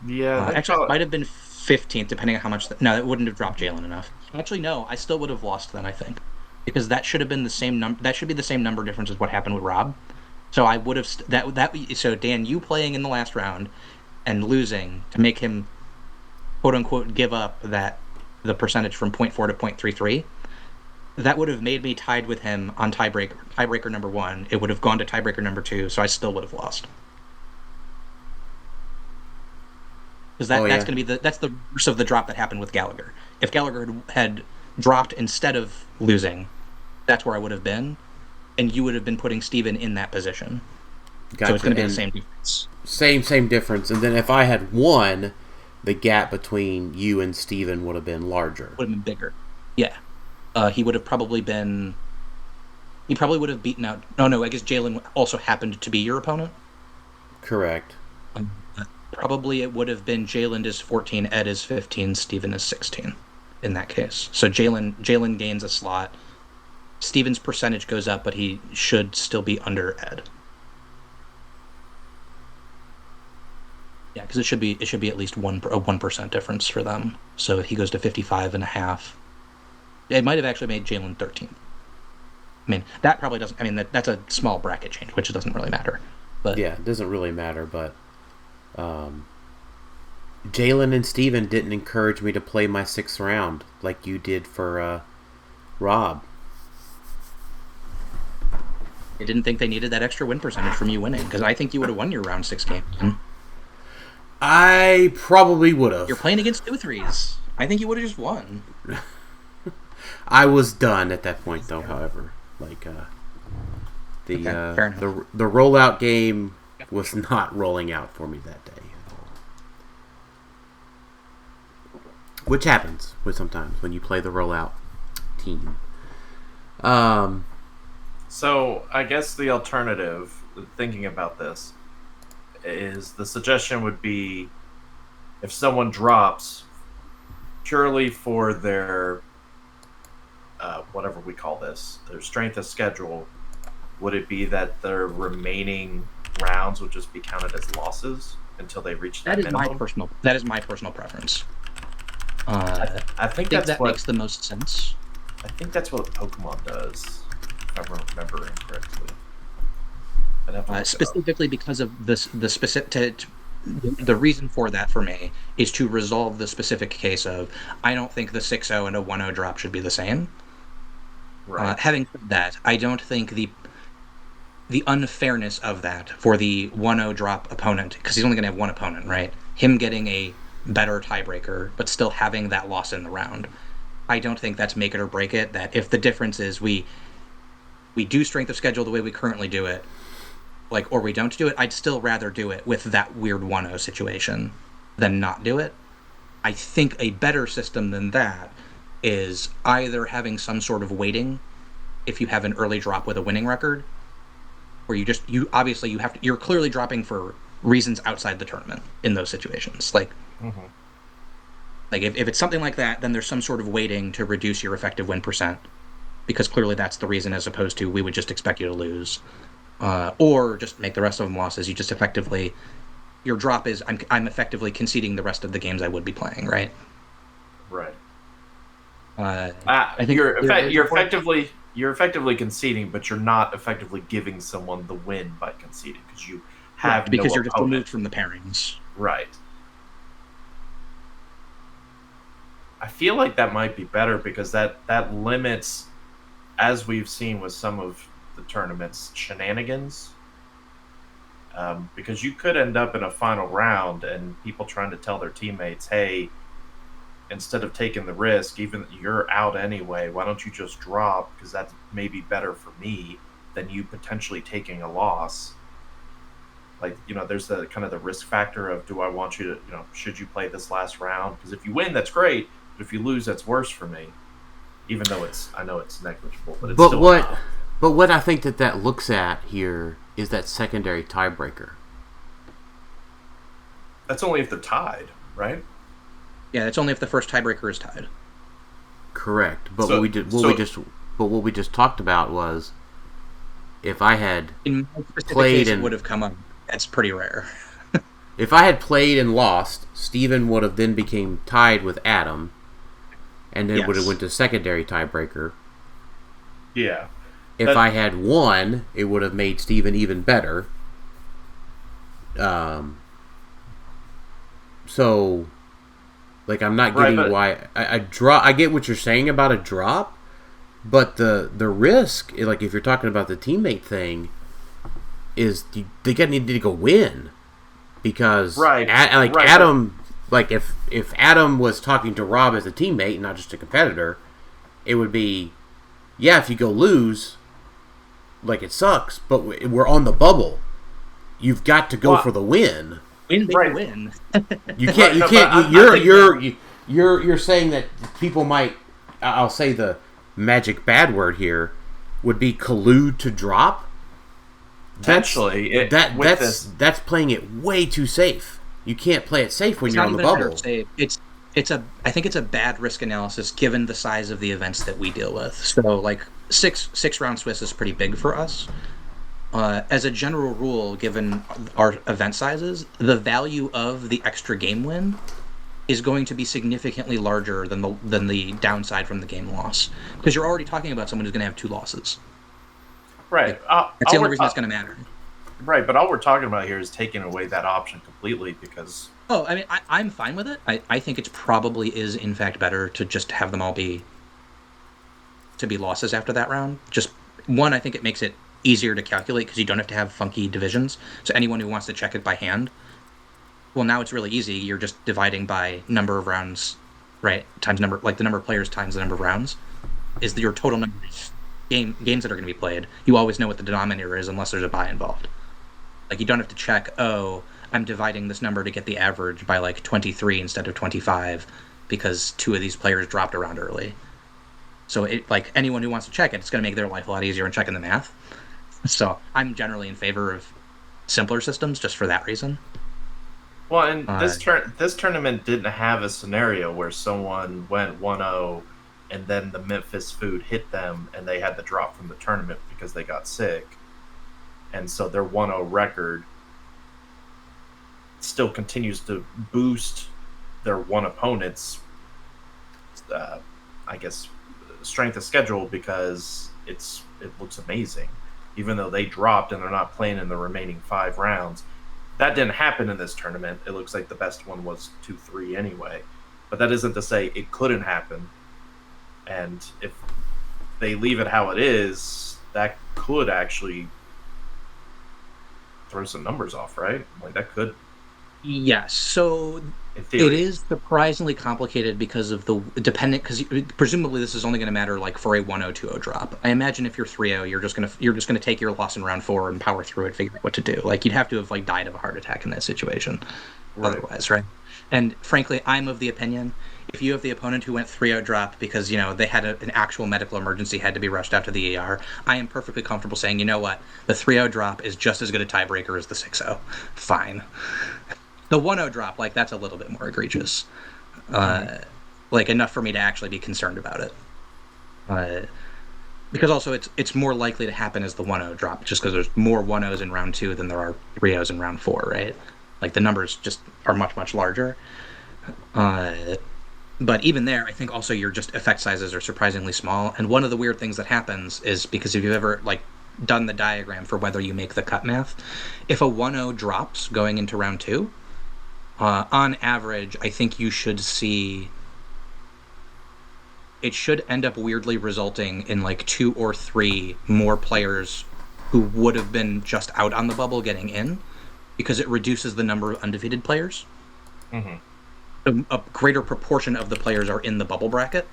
Yeah. Actually, it might have been 15th, depending on how much... No, it wouldn't have dropped Jalen enough. Actually, no, I still would have lost then, I think. Because that should have been the same number... That should be the same number difference as what happened with Rob. So I would have... So, Dan, you playing in the last round and losing to make him, quote-unquote, give up the percentage from 0.4 to 0.33... That would have made me tied with him on tiebreaker number 1. It would have gone to tiebreaker number 2, so I still would have lost. Because that's going to be that's the reverse of the drop that happened with Gallagher. If Gallagher had dropped instead of losing, that's where I would have been, and you would have been putting Steven in that position. Gotcha. So it's going to be the same difference. Same difference. And then if I had won, the gap between you and Steven would have been larger. Would have been bigger. Yeah. He would have probably been... He probably would have beaten out... No, I guess Jalen also happened to be your opponent. Correct. Probably it would have been Jalen is 14, Ed is 15, Steven is 16 in that case. So Jalen gains a slot. Steven's percentage goes up, but he should still be under Ed. Yeah, because it should be at least a 1% difference for them. So if he goes to 55.5... It might have actually made Jalen 13th. I mean, that probably doesn't... I mean, that's a small bracket change, which doesn't really matter. But yeah, it doesn't really matter, but... Jalen and Steven didn't encourage me to play my 6th round like you did for Rob. I didn't think they needed that extra win percentage from you winning, because I think you would have won your round 6 game. I probably would have. You're playing against 2-3s. I think you would have just won. I was done at that point, though. However, the rollout game was not rolling out for me that day, which happens sometimes when you play the rollout team. So I guess the alternative, thinking about this, is the suggestion would be if someone drops purely for their whatever we call this, their strength of schedule, would it be that their remaining rounds would just be counted as losses until they reach that minimum? That is my personal preference. I think that makes the most sense. I think that's what Pokemon does, if I'm remembering correctly. Specifically because of the specific... The reason for that for me is to resolve the specific case of I don't think the 6-0 and a 1-0 drop should be the same. Right. Having said that, I don't think the unfairness of that for the 1-0 drop opponent, because he's only going to have one opponent, right? Him getting a better tiebreaker, but still having that loss in the round. I don't think that's make it or break it. That if the difference is we do strength of schedule the way we currently do it, or we don't do it, I'd still rather do it with that weird 1-0 situation than not do it. I think a better system than that is either having some sort of weighting if you have an early drop with a winning record, where you're clearly dropping for reasons outside the tournament in those situations. Like if it's something like that, then there's some sort of weighting to reduce your effective win percent, because clearly that's the reason, as opposed to we would just expect you to lose, or just make the rest of them losses. You just effectively, your drop is I'm effectively conceding the rest of the games I would be playing, right? Right. I think you're effectively conceding, but you're not effectively giving someone the win by conceding, because you have because no you're just opponent. removed from the pairings. Right. I feel like that might be better, because that limits, as we've seen with some of the tournaments, shenanigans. Because you could end up in a final round and people trying to tell their teammates, hey, instead of taking the risk, even you're out anyway, why don't you just drop, because that's maybe better for me than you potentially taking a loss. Like, there's the kind of the risk factor of, do I want you to, should you play this last round? Because if you win, that's great. But if you lose, that's worse for me. Even though I know it's negligible, but it's still enough. But what I think that looks at here is that secondary tiebreaker. That's only if they're tied, right? Yeah, it's only if the first tiebreaker is tied. Correct. But what we just talked about was, if I had in my specific played case, and it would have come up. That's pretty rare. If I had played and lost, Steven would have then became tied with Adam, and then would have went to secondary tiebreaker. Yeah. If I had won, it would have made Steven even better. So, like, I'm not getting why I draw. I get what you're saying about a drop, but the risk, like, if you're talking about the teammate thing, is they need to go win, because Adam, like, if Adam was talking to Rob as a teammate, not just a competitor, it would be, yeah, if you go lose, like, it sucks, but we're on the bubble. You've got to go for the win. Win. You can't. You're saying that people might. I'll say the magic bad word here would be collude to drop. Potentially, that's playing it way too safe. You can't play it safe when you're on the bubble. I think it's a bad risk analysis given the size of the events that we deal with. So, like, six round Swiss is pretty big for us. As a general rule, given our event sizes, the value of the extra game win is going to be significantly larger than the downside from the game loss, because you're already talking about someone who's going to have 2 losses. Right. That's the only reason it's going to matter. Right, but all we're talking about here is taking away that option completely, because... Oh, I mean, I'm fine with it. I think it probably is, in fact, better to just have them all be losses after that round. Just, one, I think it makes it easier to calculate, because you don't have to have funky divisions. So anyone who wants to check it by hand, well, now it's really easy. You're just dividing by number of rounds, right? Times the number of players times the number of rounds is your total number of games that are going to be played. You always know what the denominator is, unless there's a buy involved. Like, you don't have to check, I'm dividing this number to get the average by, like, 23 instead of 25 because 2 of these players dropped around early. So, anyone who wants to check it, it's going to make their life a lot easier in checking the math. So, I'm generally in favor of simpler systems just for that reason. Well, and this tournament didn't have a scenario where someone went 1-0 and then the Memphis food hit them and they had to drop from the tournament because they got sick. And so their 1-0 record still continues to boost their one opponent's, strength of schedule, because it looks amazing. Even though they dropped and they're not playing in the remaining 5 rounds. That didn't happen in this tournament. It looks like the best one was 2-3 anyway. But that isn't to say it couldn't happen. And if they leave it how it is, that could actually throw some numbers off, right? Like, that could... Yes, so it is surprisingly complicated because of because presumably this is only going to matter, like, for a 1-0, 2-0 drop. I imagine if you're 3-0, you're just going to take your loss in round 4 and power through it, figure out what to do. Like, you'd have to have, like, died of a heart attack in that situation, otherwise, right? And frankly, I'm of the opinion if you have the opponent who went 3-0 drop because, they had an actual medical emergency, had to be rushed out to the ER, I am perfectly comfortable saying, you know what, the 3-0 drop is just as good a tiebreaker as the 6-0. Fine. The 1-0 drop, that's a little bit more egregious. Enough for me to actually be concerned about it. Because also it's more likely to happen as the 1-0 drop, just because there's more 1-0s in round 2 than there are 3-0s in round 4, right? The numbers just are much, much larger. But even there, I think also your just effect sizes are surprisingly small. And one of the weird things that happens is, because if you've ever done the diagram for whether you make the cut math, if a 1-0 drops going into round 2, on average, I think you should see it should end up weirdly resulting in 2 or 3 more players who would have been just out on the bubble getting in, because it reduces the number of undefeated players. A greater proportion of the players are in the bubble bracket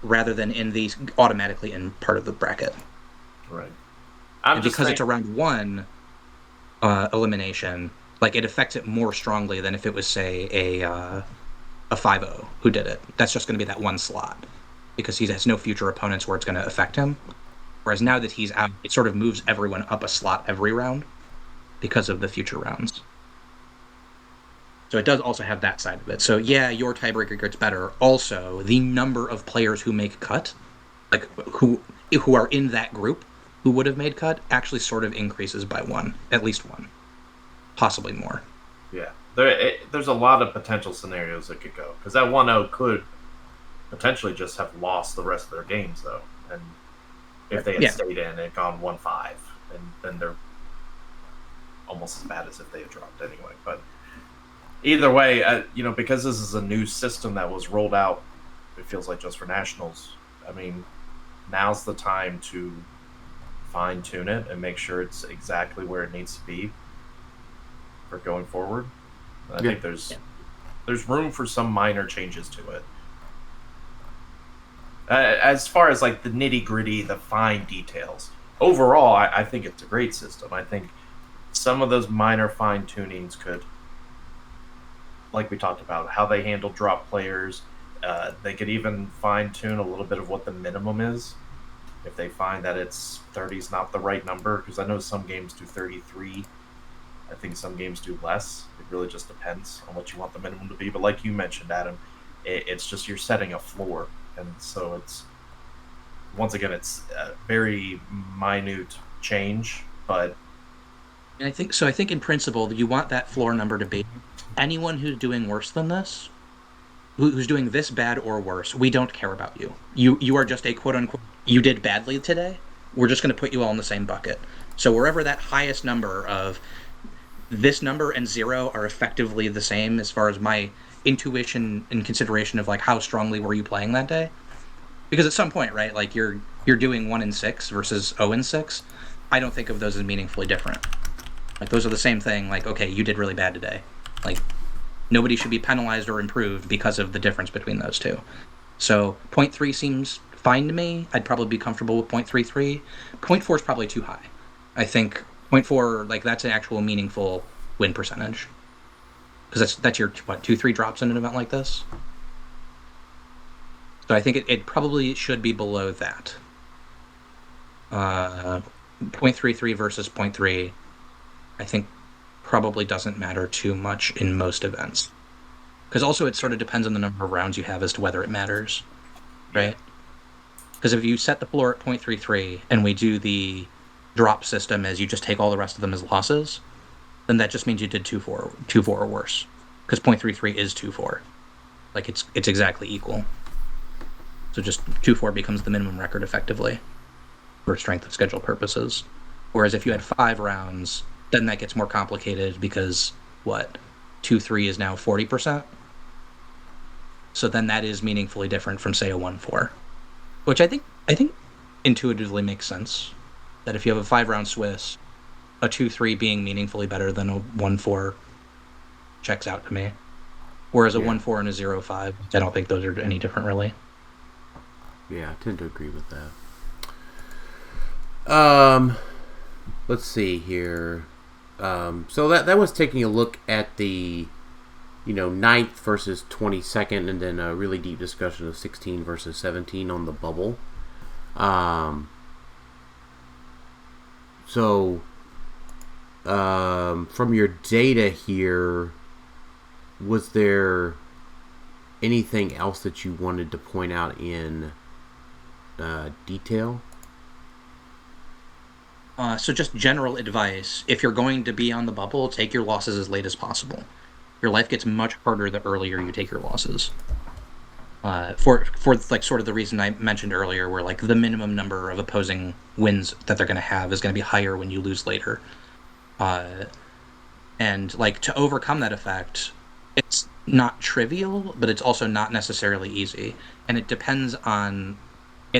rather than automatically in part of the bracket. Right. Because it's a round 1 elimination, it affects it more strongly than if it was, say, a 5-0 who did it. That's just going to be that one slot, because he has no future opponents where it's going to affect him. Whereas now that he's out, it sort of moves everyone up a slot every round because of the future rounds. So it does also have that side of it. So yeah, your tiebreaker gets better. Also, the number of players who make cut, who are in that group who would have made cut, actually sort of increases by 1, at least 1, possibly more. Yeah, there's a lot of potential scenarios that could go, because that 1-0 could potentially just have lost the rest of their games, though. And if they had stayed in and gone 1-5, and then they're almost as bad as if they had dropped anyway. But either way, because this is a new system that was rolled out, it feels like just for nationals. I mean, now's the time to fine tune it and make sure it's exactly where it needs to be for going forward. I think there's room for some minor changes to it. As far as the nitty gritty, the fine details, overall, I think it's a great system. I think some of those minor fine tunings could, like we talked about, how they handle drop players. They could even fine tune a little bit of what the minimum is. If they find that it's 30 is not the right number, because I know some games do 33. I think some games do less. It really just depends on what you want the minimum to be. But like you mentioned, Adam, it's just you're setting a floor. And so it's, once again, it's a very minute change. But and I think in principle, you want that floor number to be anyone who's doing worse than this, who's doing this bad or worse, we don't care about you. You are just a quote-unquote, you did badly today, we're just going to put you all in the same bucket. So wherever that highest number of this number and 0 are effectively the same as far as my intuition and consideration of how strongly were you playing that day. Because at some point, right, you're doing 1-6 versus 0-6, I don't think of those as meaningfully different. Those are the same thing, okay, you did really bad today. Nobody should be penalized or improved because of the difference between those two. So 0.3 seems fine to me. I'd probably be comfortable with 0.33. 0.4 is probably too high. I think 0.4, that's an actual meaningful win percentage. Because that's your, 2-3 drops in an event like this? So I think it probably should be below that. 0.33 versus 0.3, I think probably doesn't matter too much in most events. Because also it sort of depends on the number of rounds you have as to whether it matters, right? Because if you set the floor at 0.33 and we do the drop system as you just take all the rest of them as losses, then that just means you did 2-4 or worse. Because 0.33 is 2-4. It's exactly equal. So just 2-4 becomes the minimum record effectively for strength of schedule purposes. Whereas if you had 5 rounds, then that gets more complicated because 2-3 is now 40%. So then that is meaningfully different from, say, a 1-4, which I think intuitively makes sense. That if you have a 5-round Swiss, a 2-3 being meaningfully better than a 1-4 checks out to me. Whereas a 1-4 and a 0-5, I don't think those are any different, really. Yeah, I tend to agree with that. Let's see here. So that was taking a look at the ninth versus 22nd, and then a really deep discussion of 16 versus 17 on the bubble. So, from your data here, was there anything else that you wanted to point out in detail? So just general advice, if you're going to be on the bubble, take your losses as late as possible. Your life gets much harder the earlier you take your losses. For like sort of the reason I mentioned earlier, where like the minimum number of opposing wins that they're going to have is going to be higher when you lose later. And like to overcome that effect, it's not trivial, but it's also not necessarily easy. And it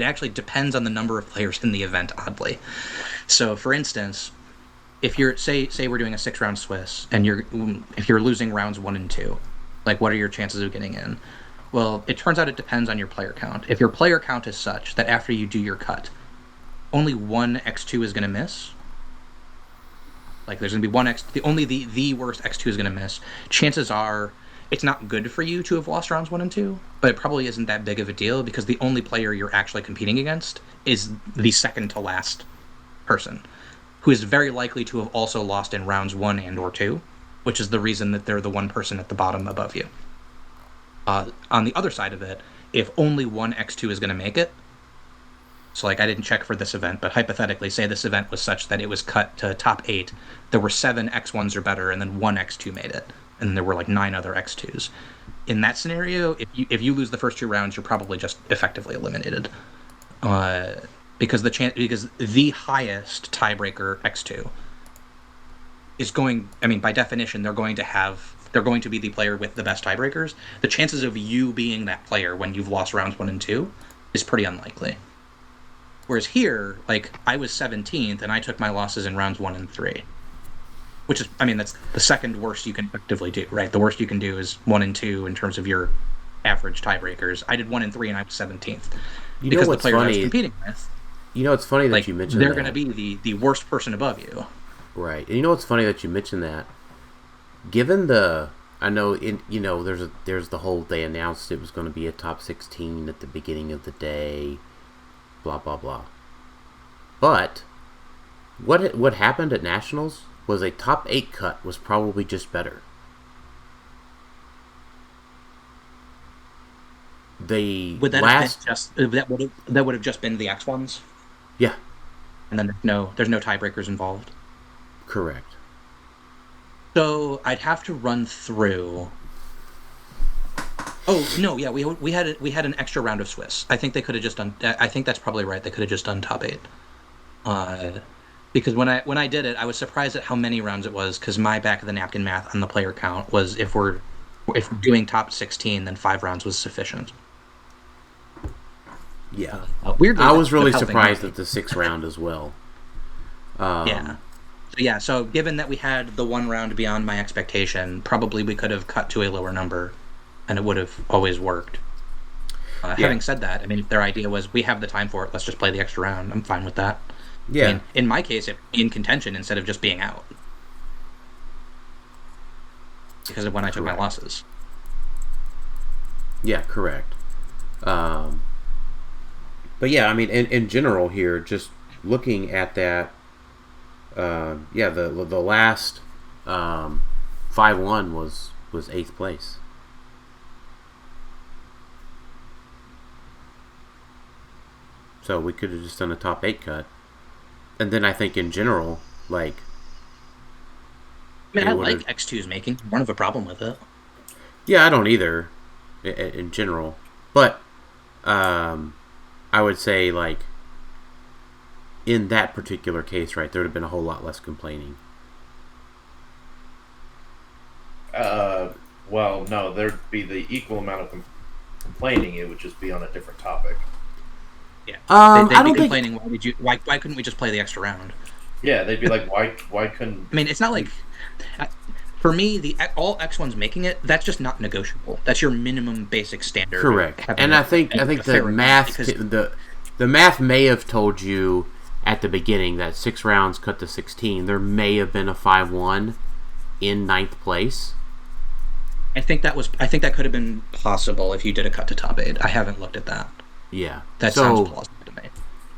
actually depends on the number of players in the event, oddly. So for instance, if you're say we're doing a 6-round Swiss, and if you're losing rounds 1 and 2, like what are your chances of getting in? Well, it turns out it depends on your player count. If your player count is such that after you do your cut, only one X2 is going to miss, like there's going to be one only the worst X2 is going to miss, chances are it's not good for you to have lost rounds 1 and 2, but it probably isn't that big of a deal because the only player you're actually competing against is the second to last person, who is very likely to have also lost in rounds 1 and or 2, which is the reason that they're the one person at the bottom above you. On the other side of it, if only one X2 is going to make it, so like I didn't check for this event, but hypothetically, say this event was such that it was cut to top 8, there were 7 X1s or better, and then one X2 made it, and there were like 9 other X2s. In that scenario, if you lose the first 2 rounds, you're probably just effectively eliminated. Because the highest tiebreaker X2 is going, I mean, by definition, they're going to be the player with the best tiebreakers. The chances of you being that player when you've lost rounds 1 and 2 is pretty unlikely. Whereas here, like, I was 17th and I took my losses in rounds 1 and 3. Which is, I mean, that's the second worst you can effectively do, right? The worst you can do is 1 and 2 in terms of your average tiebreakers. I did 1 and 3 and I was 17th. Because the players I was competing with, it's funny that you mentioned they're going to be the worst person above you. Right. And what's funny that you mentioned that? Given I know, there's the whole, they announced it was going to be a top 16 at the beginning of the day, blah, blah, blah. But what happened at Nationals was a top 8 cut was probably just better. Would that have just been the X1s? Yeah. And then there's no tiebreakers involved? Correct. So I'd have to run through. Oh no, yeah, we had an extra round of Swiss. I think they could have just done. I think that's probably right. They could have just done top 8. Because when I did it, I was surprised at how many rounds it was. Because my back of the napkin math on the player count was if we're doing top 16, then 5 rounds was sufficient. Yeah. Weirdly, I was really surprised at the 6th round as well. So given that we had the 1 round beyond my expectation, probably we could have cut to a lower number, and it would have always worked. Having said that, I mean, if their idea was, we have the time for it, let's just play the extra round, I'm fine with that. Yeah. I mean, in my case, it in contention instead of just being out. Because of when I took my losses. Yeah, correct. But yeah, I mean, in general here, just looking at that, the last 5-1 was 8th place. So we could have just done a top 8 cut. And then I think in general, like... I mean, I like X2's making. I don't have a problem with it. Yeah, I don't either, in general. But, I would say, like, in that particular case, right, there would have been a whole lot less complaining. Well, no, there'd be the equal amount of complaining. It would just be on a different topic. Yeah, they'd be complaining. Why couldn't we just play the extra round? Yeah, they'd be like, why couldn't? I mean, it's not like, for me, all X1s making it, that's just not negotiable. That's your minimum basic standard. Correct. And I think the math the math may have told you at the beginning that 6 rounds cut to 16. There may have been a 5-1 in 9th place. I think that could have been possible if you did a cut to top 8. I haven't looked at that. Yeah. That sounds plausible to me.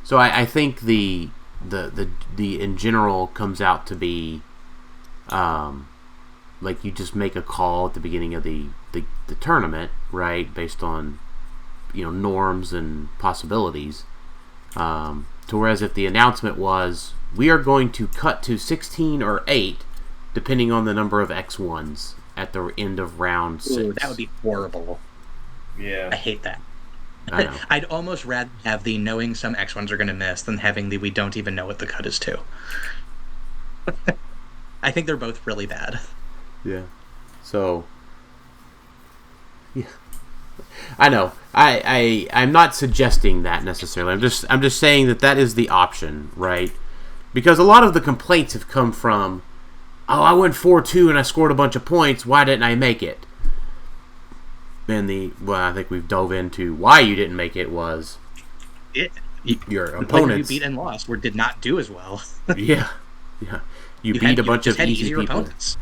So I think the in general comes out to be like you just make a call at the beginning of the tournament, right, based on norms and possibilities. To whereas if the announcement was we are going to cut to 16 or 8 depending on the number of X1s at the end of round 6. Ooh, that would be horrible. Yeah. I hate that. I know. I'd almost rather have the knowing some X1s are going to miss than having the we don't even know what the cut is to. I think they're both really bad. Yeah. So, yeah. I know. I'm not suggesting that necessarily. I'm just saying that is the option, right? Because a lot of the complaints have come from, I went 4-2 and I scored a bunch of points. Why didn't I make it? And I think we've dove into why you didn't make it was your opponents you beat and lost or did not do as well. yeah. You beat a bunch of easy people. Opponents.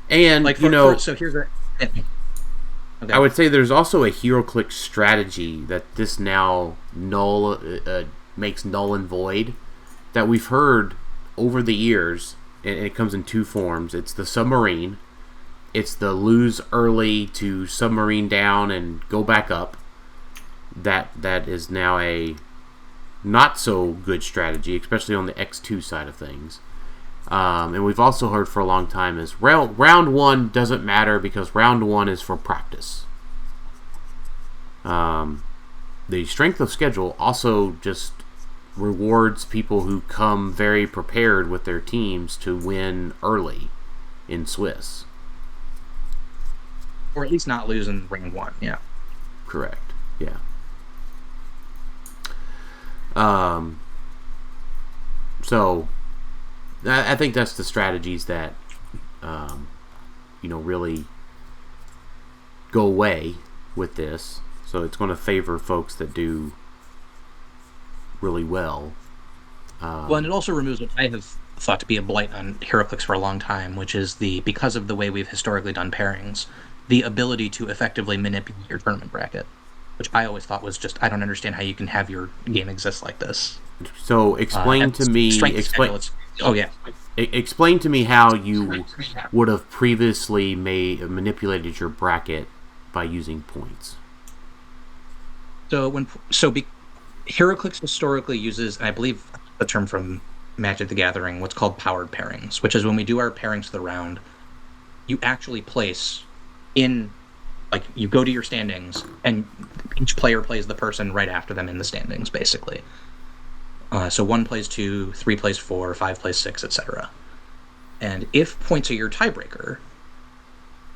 And so here's a. Okay. I would say there's also a Heroclix strategy that this now makes null and void that we've heard over the years, and it comes in 2 forms. It's the submarine. It's the lose early to submarine down and go back up. That is now a not so good strategy, especially on the X2 side of things. And we've also heard for a long time is round 1 doesn't matter because round 1 is for practice. The strength of schedule also just rewards people who come very prepared with their teams to win early in Swiss. Or at least not lose in round 1, yeah. Correct, yeah. So I think that's the strategies that really go away with this. So it's going to favor folks that do really well. Well, and it also removes what I have thought to be a blight on Heroclix for a long time, which is because of the way we've historically done pairings, the ability to effectively manipulate your tournament bracket, which I always thought was just, I don't understand how you can have your game exist like this. So explain to me... Explain to me how you would have previously manipulated your bracket by using points. Heroclix historically uses, and I believe the term from Magic the Gathering, what's called powered pairings, which is when we do our pairings for the round, you actually place in, you go to your standings, and each player plays the person right after them in the standings, basically. So 1 plays 2, 3 plays 4, 5 plays 6, etc. And if points are your tiebreaker,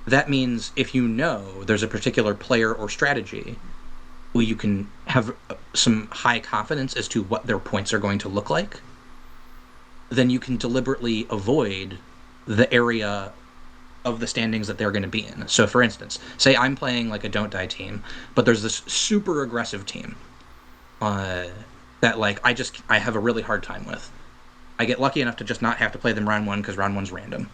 that means if you know there's a particular player or strategy where you can have some high confidence as to what their points are going to look like, then you can deliberately avoid the area of the standings that they're going to be in. So for instance, say I'm playing a Don't Die team, but there's this super aggressive team that I have a really hard time with. I get lucky enough to just not have to play them round 1 because round 1's random.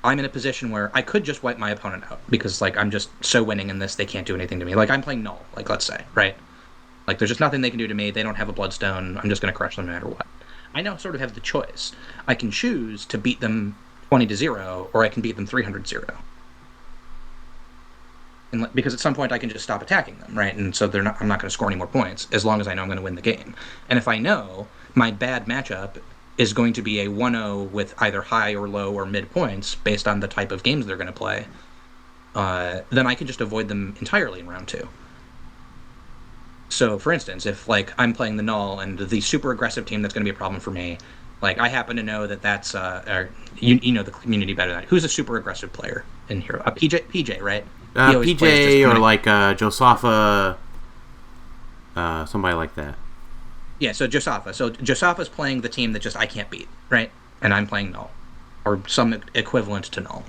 I'm in a position where I could just wipe my opponent out because I'm just so winning in this they can't do anything to me. I'm playing null, let's say, right? There's just nothing they can do to me. They don't have a bloodstone. I'm just going to crush them no matter what. I now sort of have the choice. I can choose to beat them 20-0, or I can beat them 300-0. And because at some point I can just stop attacking them, right? And so I'm not going to score any more points as long as I know I'm going to win the game. And if I know my bad matchup is going to be a 1-0 with either high or low or mid points based on the type of games they're going to play, then I can just avoid them entirely in round 2. So, for instance, if I'm playing the null and the super aggressive team that's going to be a problem for me, I happen to know that's you know the community better than that. Who's a super aggressive player in here? PJ, right? PJ or Joshuaparlin, somebody like that. Yeah, so Joshuaparlin. So Joshuaparlin's playing the team that just I can't beat, right? And I'm playing null, or some equivalent to null.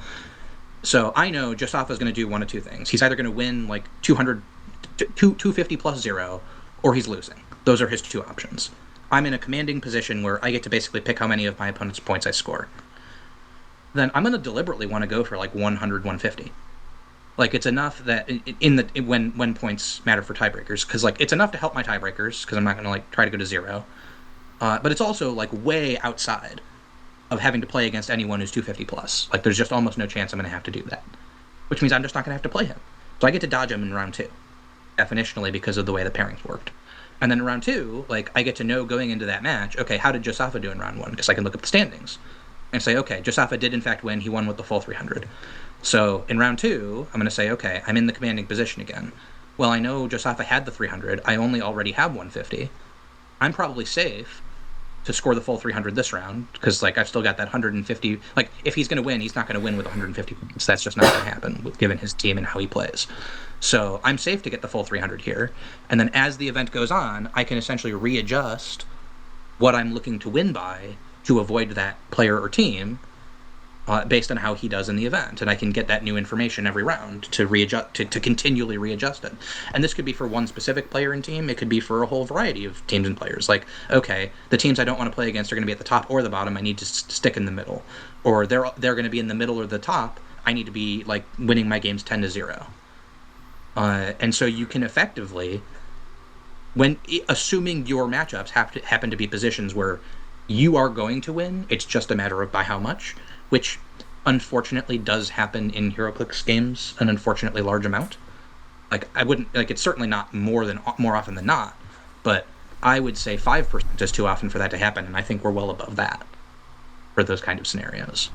So I know Joshuaparlin's going to do one of 2 things. He's either going to win 250 plus 0, or he's losing. Those are his 2 options. I'm in a commanding position where I get to basically pick how many of my opponent's points I score. Then I'm going to deliberately want to go for 100, 150. Like, it's enough that when points matter for tiebreakers, because like it's enough to help my tiebreakers, because I'm not going to like try to go to 0. But it's also like way outside of having to play against anyone who's 250 plus. Like, there's just almost no chance I'm going to have to do that, which means I'm just not going to have to play him. So I get to dodge him in round 2, definitionally, because of the way the pairings worked. And then in round 2, like, I get to know going into that match, okay, how did Joshuaparlin do in round 1? Because I can look at the standings and say, okay, Joshuaparlin did in fact win. He won with the full 300. So in round 2, I'm going to say, okay, I'm in the commanding position again. Well, I know Joshuaparlin had the 300. I only already have 150. I'm probably safe to score the full 300 this round, because like I've still got that 150. Like, if he's going to win, he's not going to win with 150 points. That's just not going to happen, given his team and how he plays. So I'm safe to get the full 300 here. And then as the event goes on, I can essentially readjust what I'm looking to win by to avoid that player or team based on how he does in the event. And I can get that new information every round to readjust, to continually readjust it. And this could be for one specific player and team. It could be for a whole variety of teams and players. Like, okay, the teams I don't want to play against are going to be at the top or the bottom. I need to stick in the middle. Or they're going to be in the middle or the top. I need to be like winning my games 10-0. And so you can effectively, assuming your matchups happen to be positions where you are going to win, it's just a matter of by how much, which unfortunately does happen in Heroclix games an unfortunately large amount. Like, I wouldn't, like, it's certainly not more often than not, but I would say 5% is too often for that to happen, and I think we're well above that for those kind of scenarios.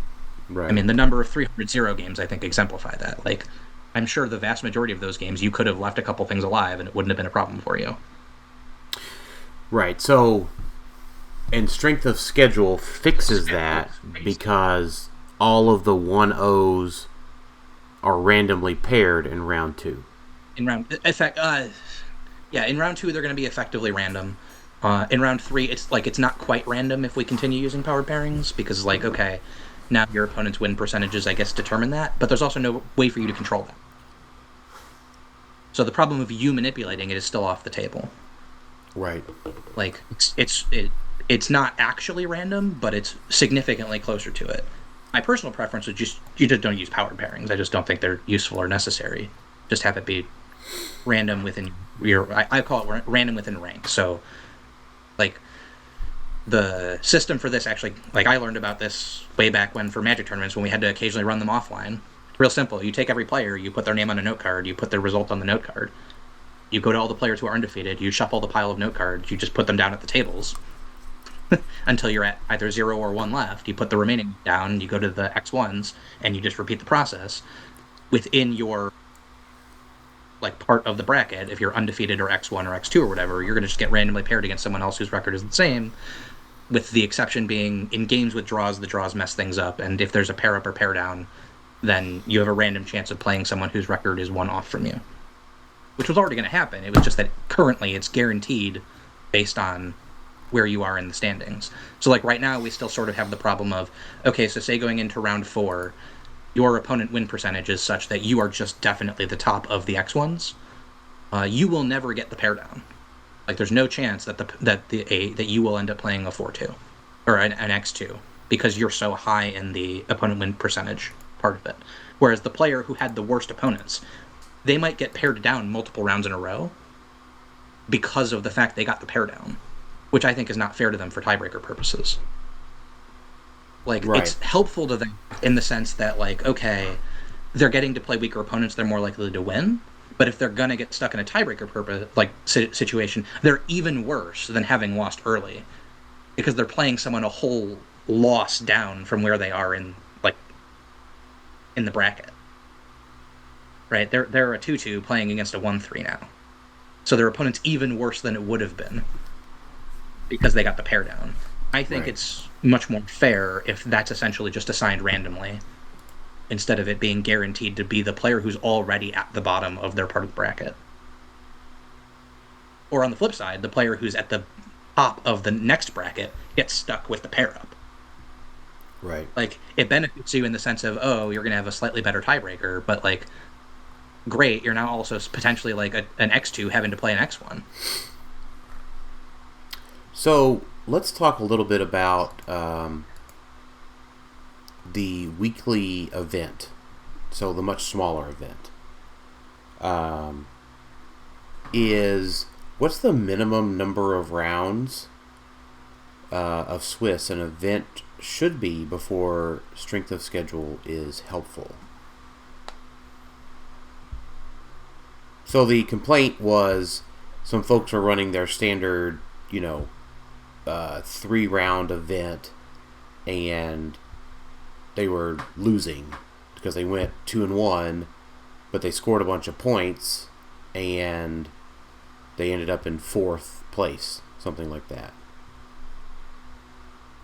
Right. I mean, the number of 300-0 games, I think, exemplify that. Like, I'm sure the vast majority of those games, you could have left a couple things alive, and it wouldn't have been a problem for you. Right, so, and Strength of Schedule fixes that because all of the 1-0s are randomly paired in round 2. In round 2, they're going to be effectively random. In round 3, it's not quite random if we continue using powered pairings, because, like, okay, now your opponent's win percentages, I guess, determine that, but there's also no way for you to control that. So the problem of you manipulating it is still off the table. Right. Like, it's not actually random, but it's significantly closer to it. My personal preference is you just don't use powered pairings. I just don't think they're useful or necessary. Just have it be random within I call it random within rank. So, like, the system for this actually, like, I learned about this way back when for Magic tournaments when we had to occasionally run them offline. Real simple. You take every player, you put their name on a note card, you put their result on the note card. You go to all the players who are undefeated, you shuffle the pile of note cards, you just put them down at the tables until you're at either 0 or 1 left. You put the remaining down, you go to the X1s, and you just repeat the process within your, like, part of the bracket. If you're undefeated or X1 or X2 or whatever, you're going to just get randomly paired against someone else whose record is the same, with the exception being in games with draws, the draws mess things up, and if there's a pair up or pair down, then you have a random chance of playing someone whose record is 1 off from you. Which was already going to happen. It was just that currently it's guaranteed based on where you are in the standings. So, like, right now we still sort of have the problem of, okay, so say going into round 4, your opponent win percentage is such that you are just definitely the top of the X1s. You will never get the pair down. Like, there's no chance that you will end up playing a 4-2 or an X2 because you're so high in the opponent win percentage part of it. Whereas the player who had the worst opponents, they might get paired down multiple rounds in a row because of the fact they got the pair down, which I think is not fair to them for tiebreaker purposes. Like, right. It's helpful to them in the sense that, like, okay, they're getting to play weaker opponents, they're more likely to win, but if they're going to get stuck in a tiebreaker situation, they're even worse than having lost early because they're playing someone a whole loss down from where they are in the bracket. Right? They're a 2-2 playing against a 1-3 now. So their opponent's even worse than it would have been because they got the pair down. I think It's much more fair if that's essentially just assigned randomly instead of it being guaranteed to be the player who's already at the bottom of their part of the bracket. Or on the flip side, the player who's at the top of the next bracket gets stuck with the pair up. Right. Like, it benefits you in the sense of, oh, you're going to have a slightly better tiebreaker, but, like, great, you're now also potentially, like, an X2 having to play an X1. So, let's talk a little bit about the weekly event. So, the much smaller event. is what's the minimum number of rounds of Swiss an event should be before strength of schedule is helpful? So the complaint was some folks were running their standard, 3-round event, and they were losing because they went 2-1, but they scored a bunch of points, and they ended up in 4th place, something like that.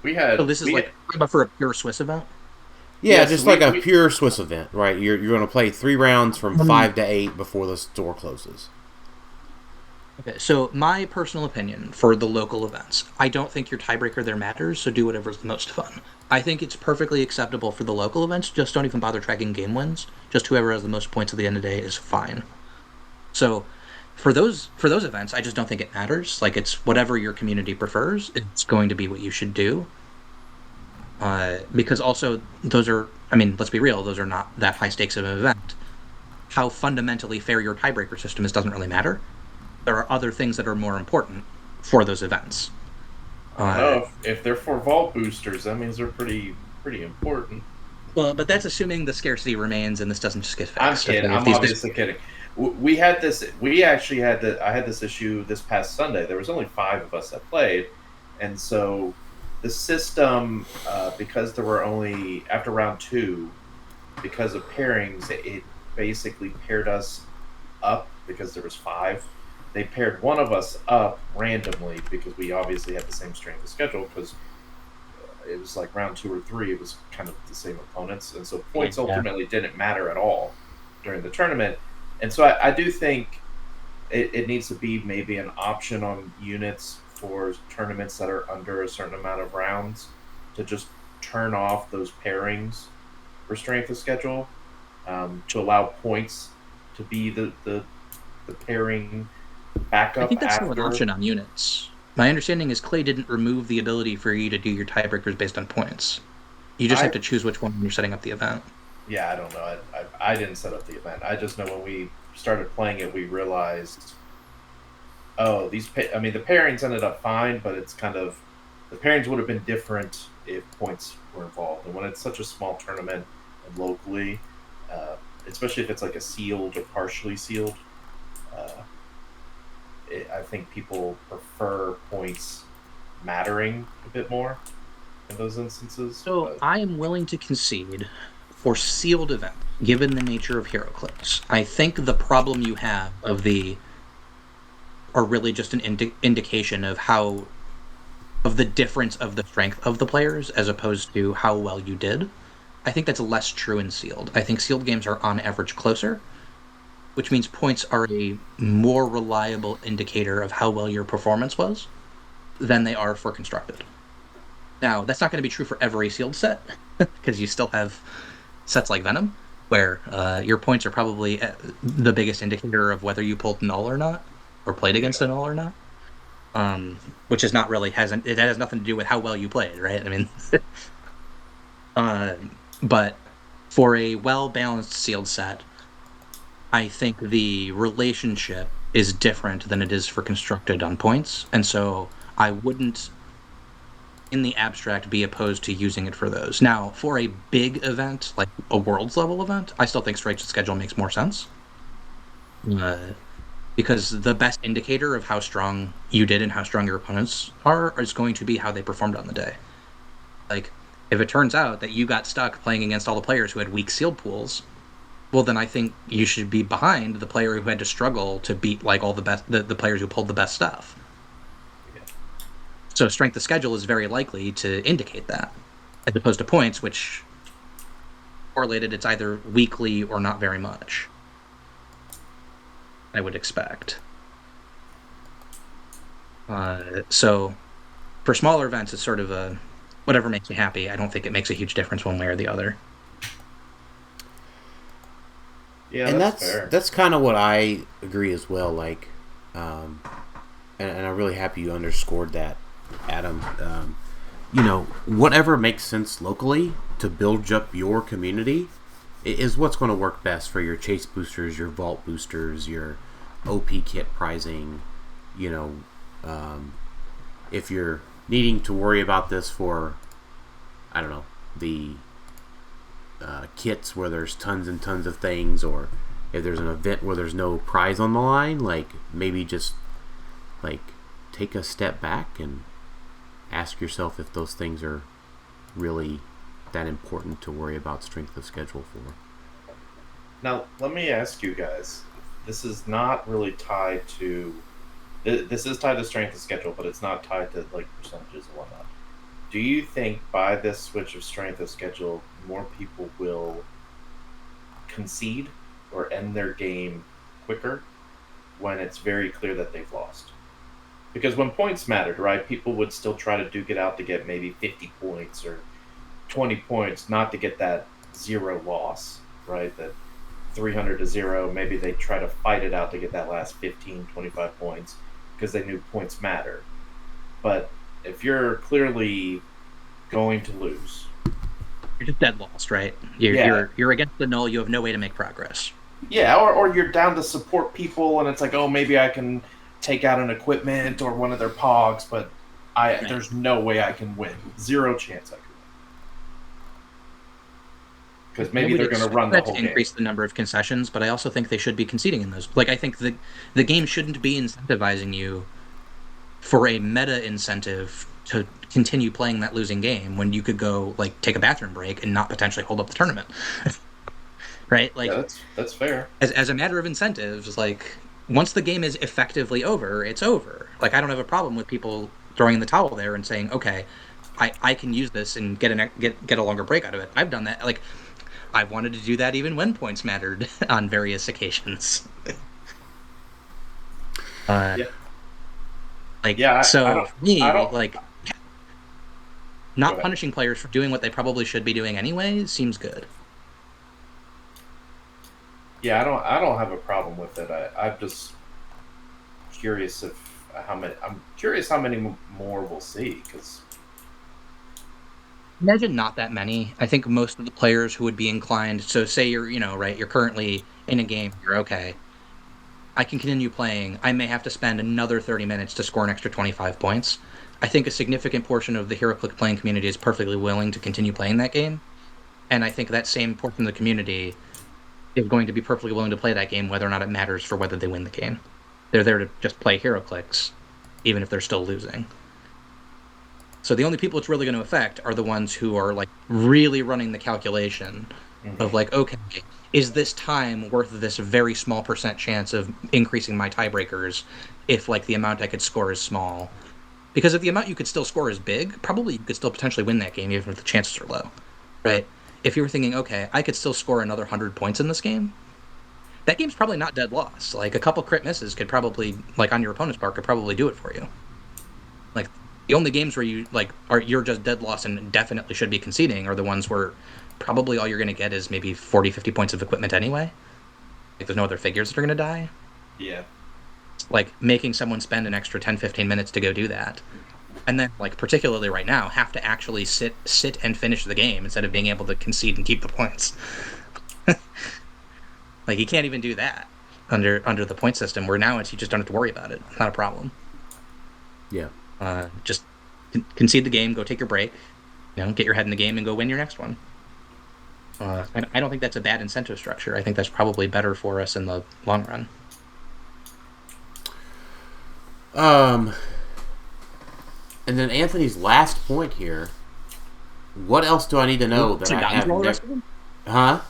So this is but for a pure Swiss event? Yeah, just like a pure Swiss event, right? You're going to play 3 rounds from 5 to 8 before the store closes. Okay, so my personal opinion for the local events, I don't think your tiebreaker there matters, so do whatever's the most fun. I think it's perfectly acceptable for the local events, just don't even bother tracking game wins. Just whoever has the most points at the end of the day is fine. So for those events, I just don't think it matters. Like, it's whatever your community prefers, it's going to be what you should do. Because also, those are, let's be real, those are not that high stakes of an event. How fundamentally fair your tiebreaker system is doesn't really matter. There are other things that are more important for those events. If they're for vault boosters, that means they're pretty important. Well, but that's assuming the scarcity remains and this doesn't just get fixed. I'm kidding. I'm obviously kidding. We had this. We actually had I had this issue this past Sunday. There was only 5 of us that played, and so the system, because there were only after round 2, because of pairings, it basically paired us up because there was 5. They paired one of us up randomly because we obviously had the same strength of schedule because it was like round 2 or 3. It was kind of the same opponents, and so points ultimately didn't matter at all during the tournament. And so I do think it needs to be maybe an option on units for tournaments that are under a certain amount of rounds to just turn off those pairings for strength of schedule, to allow points to be the pairing backup. I think that's after. Still an option on units. My understanding is Clay didn't remove the ability for you to do your tiebreakers based on points. You just have to choose which one when you're setting up the event. Yeah, I don't know. I didn't set up the event. I just know when we started playing it, we realized, the pairings ended up fine, but it's kind of, the pairings would have been different if points were involved. And when it's such a small tournament and locally, especially if it's like a sealed or partially sealed, I think people prefer points mattering a bit more in those instances. So I am willing to concede for sealed event, given the nature of Heroclix. I think the problem you have are really just an indication of the difference of the strength of the players as opposed to how well you did. I think that's less true in sealed. I think sealed games are on average closer, which means points are a more reliable indicator of how well your performance was than they are for constructed. Now, that's not going to be true for every sealed set, because you still have sets like Venom, where your points are probably the biggest indicator of whether you pulled null or not, or played against a null or not. Which is not really it has nothing to do with how well you played, right? But for a well-balanced sealed set, I think the relationship is different than it is for constructed on points, and so I wouldn't, in the abstract, be opposed to using it for those. Now, for a big event, like a Worlds level event, I still think strength of schedule makes more sense. Because the best indicator of how strong you did and how strong your opponents are is going to be how they performed on the day. Like, if it turns out that you got stuck playing against all the players who had weak sealed pools, well, then I think you should be behind the player who had to struggle to beat like all the players who pulled the best stuff. Yeah. So strength of schedule is very likely to indicate that, as opposed to points, which correlated it's either weakly or not very much. I would expect. So for smaller events, it's sort of a whatever makes me happy. I don't think it makes a huge difference one way or the other. Yeah, and that's kind of what I agree as well. Like, and I'm really happy you underscored that, Adam. Whatever makes sense locally to build up your community is what's going to work best for your chase boosters, your vault boosters, your OP kit pricing. If you're needing to worry about this for, I don't know, the kits where there's tons and tons of things, or if there's an event where there's no prize on the line, like maybe just like take a step back and ask yourself if those things are really that important to worry about strength of schedule for. Now, let me ask you guys. This is not really tied to... This is tied to strength of schedule, but it's not tied to like percentages and whatnot. Do you think by this switch of strength of schedule, more people will concede or end their game quicker when it's very clear that they've lost? Because when points mattered, right, people would still try to duke it out to get maybe 50 points or 20 points, not to get that 0 loss, right? That 300 to 0, maybe they try to fight it out to get that last 15, 25 points because they knew points matter. But if you're clearly going to lose, you're just dead lost, right? You're against the null. You have no way to make progress. Yeah, or you're down to support people, and it's like, oh, maybe I can take out an equipment or one of their pogs, but there's no way I can win. 0 chance I can win. Because maybe they're going to run the whole game. Increase the number of concessions, but I also think they should be conceding in those. Like, I think the game shouldn't be incentivizing you for a meta incentive to continue playing that losing game when you could go like take a bathroom break and not potentially hold up the tournament. Right? Like, yeah, that's fair. As a matter of incentives, like once the game is effectively over, it's over. Like, I don't have a problem with people throwing in the towel there and saying, okay, I can use this and get a longer break out of it. I've done that. Like, I wanted to do that even when points mattered on various occasions. Yeah. Like, yeah, so for me, like, not Go punishing players for doing what they probably should be doing anyway seems good. Yeah, I don't have a problem with it. I'm just curious I'm curious how many more we'll see, because imagine not that many. I think most of the players who would be inclined, so say you're, right, you're currently in a game, you're okay. I can continue playing. I may have to spend another 30 minutes to score an extra 25 points. I think a significant portion of the Heroclix playing community is perfectly willing to continue playing that game. And I think that same portion of the community is going to be perfectly willing to play that game whether or not it matters for whether they win the game. They're there to just play Heroclix, even if they're still losing. So the only people it's really going to affect are the ones who are like really running the calculation of like, okay, is this time worth this very small % chance of increasing my tiebreakers if like the amount I could score is small? Because if the amount you could still score is big, probably you could still potentially win that game even if the chances are low, right? If you were thinking, okay, I could still score another 100 points in this game, that game's probably not dead loss. Like, a couple crit misses could probably, like, on your opponent's part, could probably do it for you. Like, the only games where you're just dead loss and definitely should be conceding are the ones where probably all you're going to get is maybe 40, 50 points of equipment anyway. Like, there's no other figures that are going to die. Yeah. Like, making someone spend an extra 10, 15 minutes to go do that. And then, like, particularly right now, have to actually sit and finish the game instead of being able to concede and keep the points. Like, you can't even do that under the point system, where now you just don't have to worry about it. It's not a problem. Yeah. Just concede the game, go take your break, get your head in the game, and go win your next one. I don't think that's a bad incentive structure. I think that's probably better for us in the long run. And then Anthony's last point here. What else do I need to know that I have never... Huh?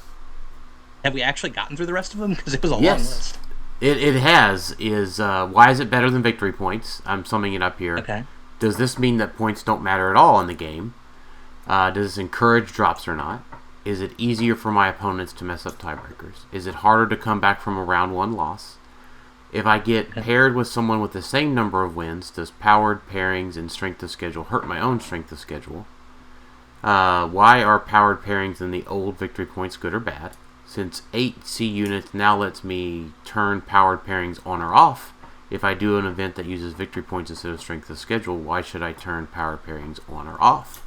Have we actually gotten through the rest of them? Because it was a long list. It has. Why is it better than victory points? I'm summing it up here. Okay. Does this mean that points don't matter at all in the game? Does this encourage drops or not? Is it easier for my opponents to mess up tiebreakers? Is it harder to come back from a round 1 loss? If I get paired with someone with the same number of wins, does powered pairings and strength of schedule hurt my own strength of schedule? Why are powered pairings in the old victory points good or bad? Since 8 C units now lets me turn powered pairings on or off, if I do an event that uses victory points instead of strength of schedule, why should I turn powered pairings on or off?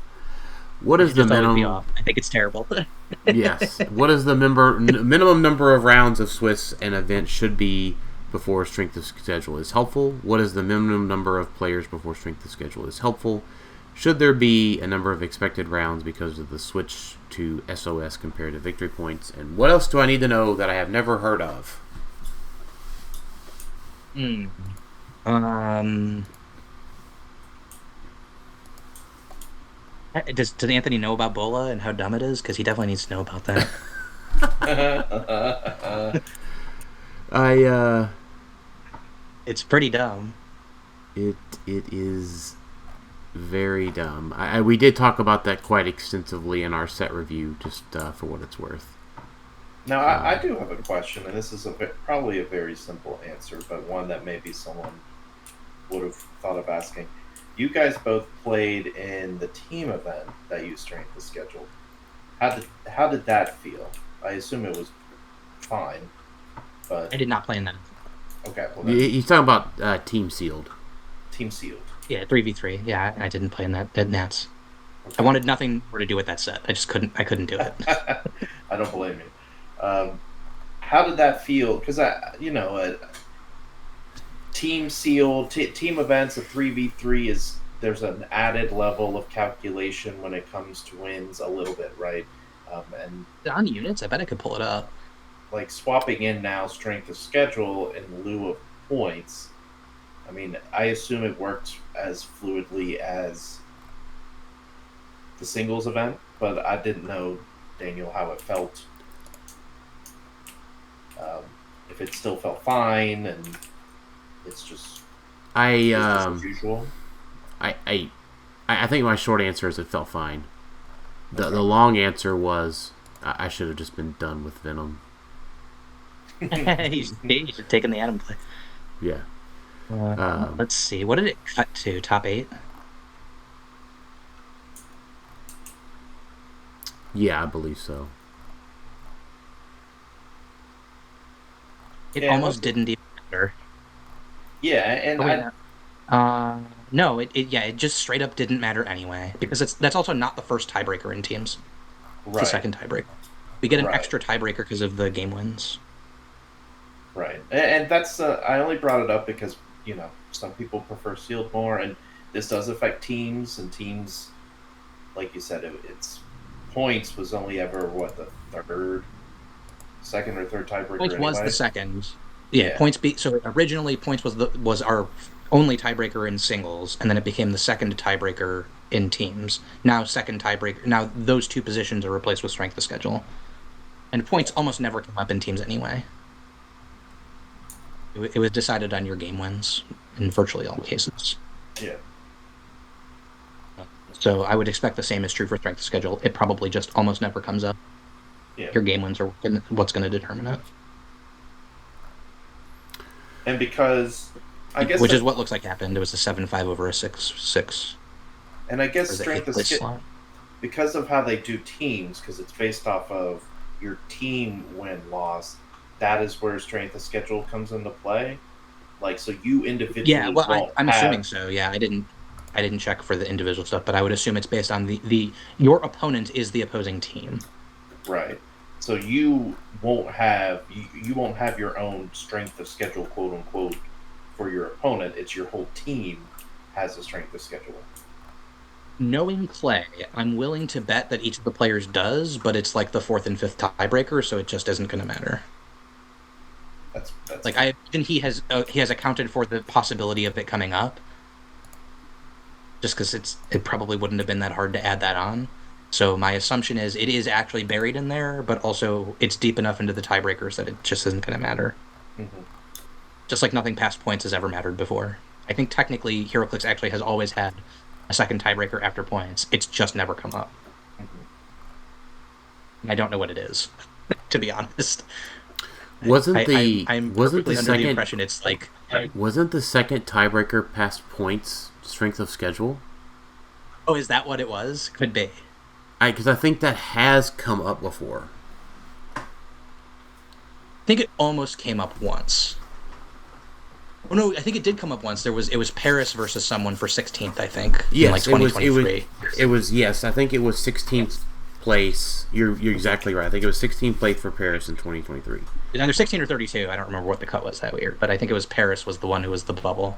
What is the minimum? I think it's terrible. Yes. What is the minimum number of rounds of Swiss an event should be before strength of schedule is helpful? What is the minimum number of players before strength of schedule is helpful? Should there be a number of expected rounds because of the switch to SOS compared to victory points? And what else do I need to know that I have never heard of? Does Anthony know about Bola and how dumb it is? Because he definitely needs to know about that. It's pretty dumb. It is very dumb. We did talk about that quite extensively in our set review, just for what it's worth. Now, I do have a question, and this is probably a very simple answer, but one that maybe someone would have thought of asking. You guys both played in the team event that used strength of schedule. How did that feel? I assume it was fine, but I did not play in that. Okay, well He's talking about team sealed. Team sealed. Yeah, 3v3. Yeah, I didn't play in that at Nats. Okay. I wanted nothing more to do with that set. I just couldn't do it. I don't blame you. How did that feel? Because team sealed, team events, a 3v3 there's an added level of calculation when it comes to wins a little bit, right? And on units, I bet I could pull it up. Like swapping in now strength of schedule in lieu of points. I mean, I assume it worked as fluidly as the singles event, but I didn't know, Daniel, how it felt. If it still felt fine, and it's just as usual. I think my short answer is it felt fine. The long answer was I should have just been done with Venom. He's taken the Atom play. Yeah. Let's see. What did it cut to? Top 8? Yeah, I believe so. It almost didn't even matter. Yeah, and no, it just straight up didn't matter anyway, because that's also not the first tiebreaker in teams. It's the second tiebreaker. We get an extra tiebreaker because of the game wins. Right, and that's I only brought it up because some people prefer sealed more, and this does affect teams, and teams, like you said, it's points was only ever the second or third tiebreaker. Points anyway. Was the second. Yeah. Points so originally points was our only tiebreaker in singles, and then it became the second tiebreaker in teams. Now second tiebreaker. Now those two positions are replaced with strength of schedule, and points almost never come up in teams anyway. It was decided on your game wins in virtually all cases. Yeah. So I would expect the same is true for strength of schedule. It probably just almost never comes up. Yeah. Your game wins are what's going to determine it. And because which is what looks like happened. It was a 7-5 over a 6-6. And I guess strength of schedule, because of how they do teams, because it's based off of your team win-loss, that is where strength of schedule comes into play. Like, so you individually. Yeah, well, I'm assuming so. Yeah, I didn't check for the individual stuff, but I would assume it's based on your opponent is the opposing team. Right. So you won't have your own strength of schedule, quote unquote, for your opponent. It's your whole team has a strength of schedule. Knowing play, I'm willing to bet that each of the players does, but it's like the 4th and 5th tiebreaker, so it just isn't going to matter. That's like he has accounted for the possibility of it coming up, just because it probably wouldn't have been that hard to add that on. So my assumption is it is actually buried in there, but also it's deep enough into the tiebreakers that it just isn't going to matter. Mm-hmm. Just like nothing past points has ever mattered before. I think technically Heroclix actually has always had a second tiebreaker after points. It's just never come up. Mm-hmm. I don't know what it is, to be honest. Wasn't I'm perfectly under the impression it's like... Wasn't the second tiebreaker past points strength of schedule? Oh, is that what it was? Could be. Because I think that has come up before. I think it almost came up once. Oh no, I think it did come up once. It was Paris versus someone for 16th, I think. Yes, in like 2023. It was yes, I think it was 16th place. You're exactly right. I think it was 16th place for Paris in 2023. Either 16 or 32. I don't remember what the cut was that year, but I think it was Paris was the one who was the bubble.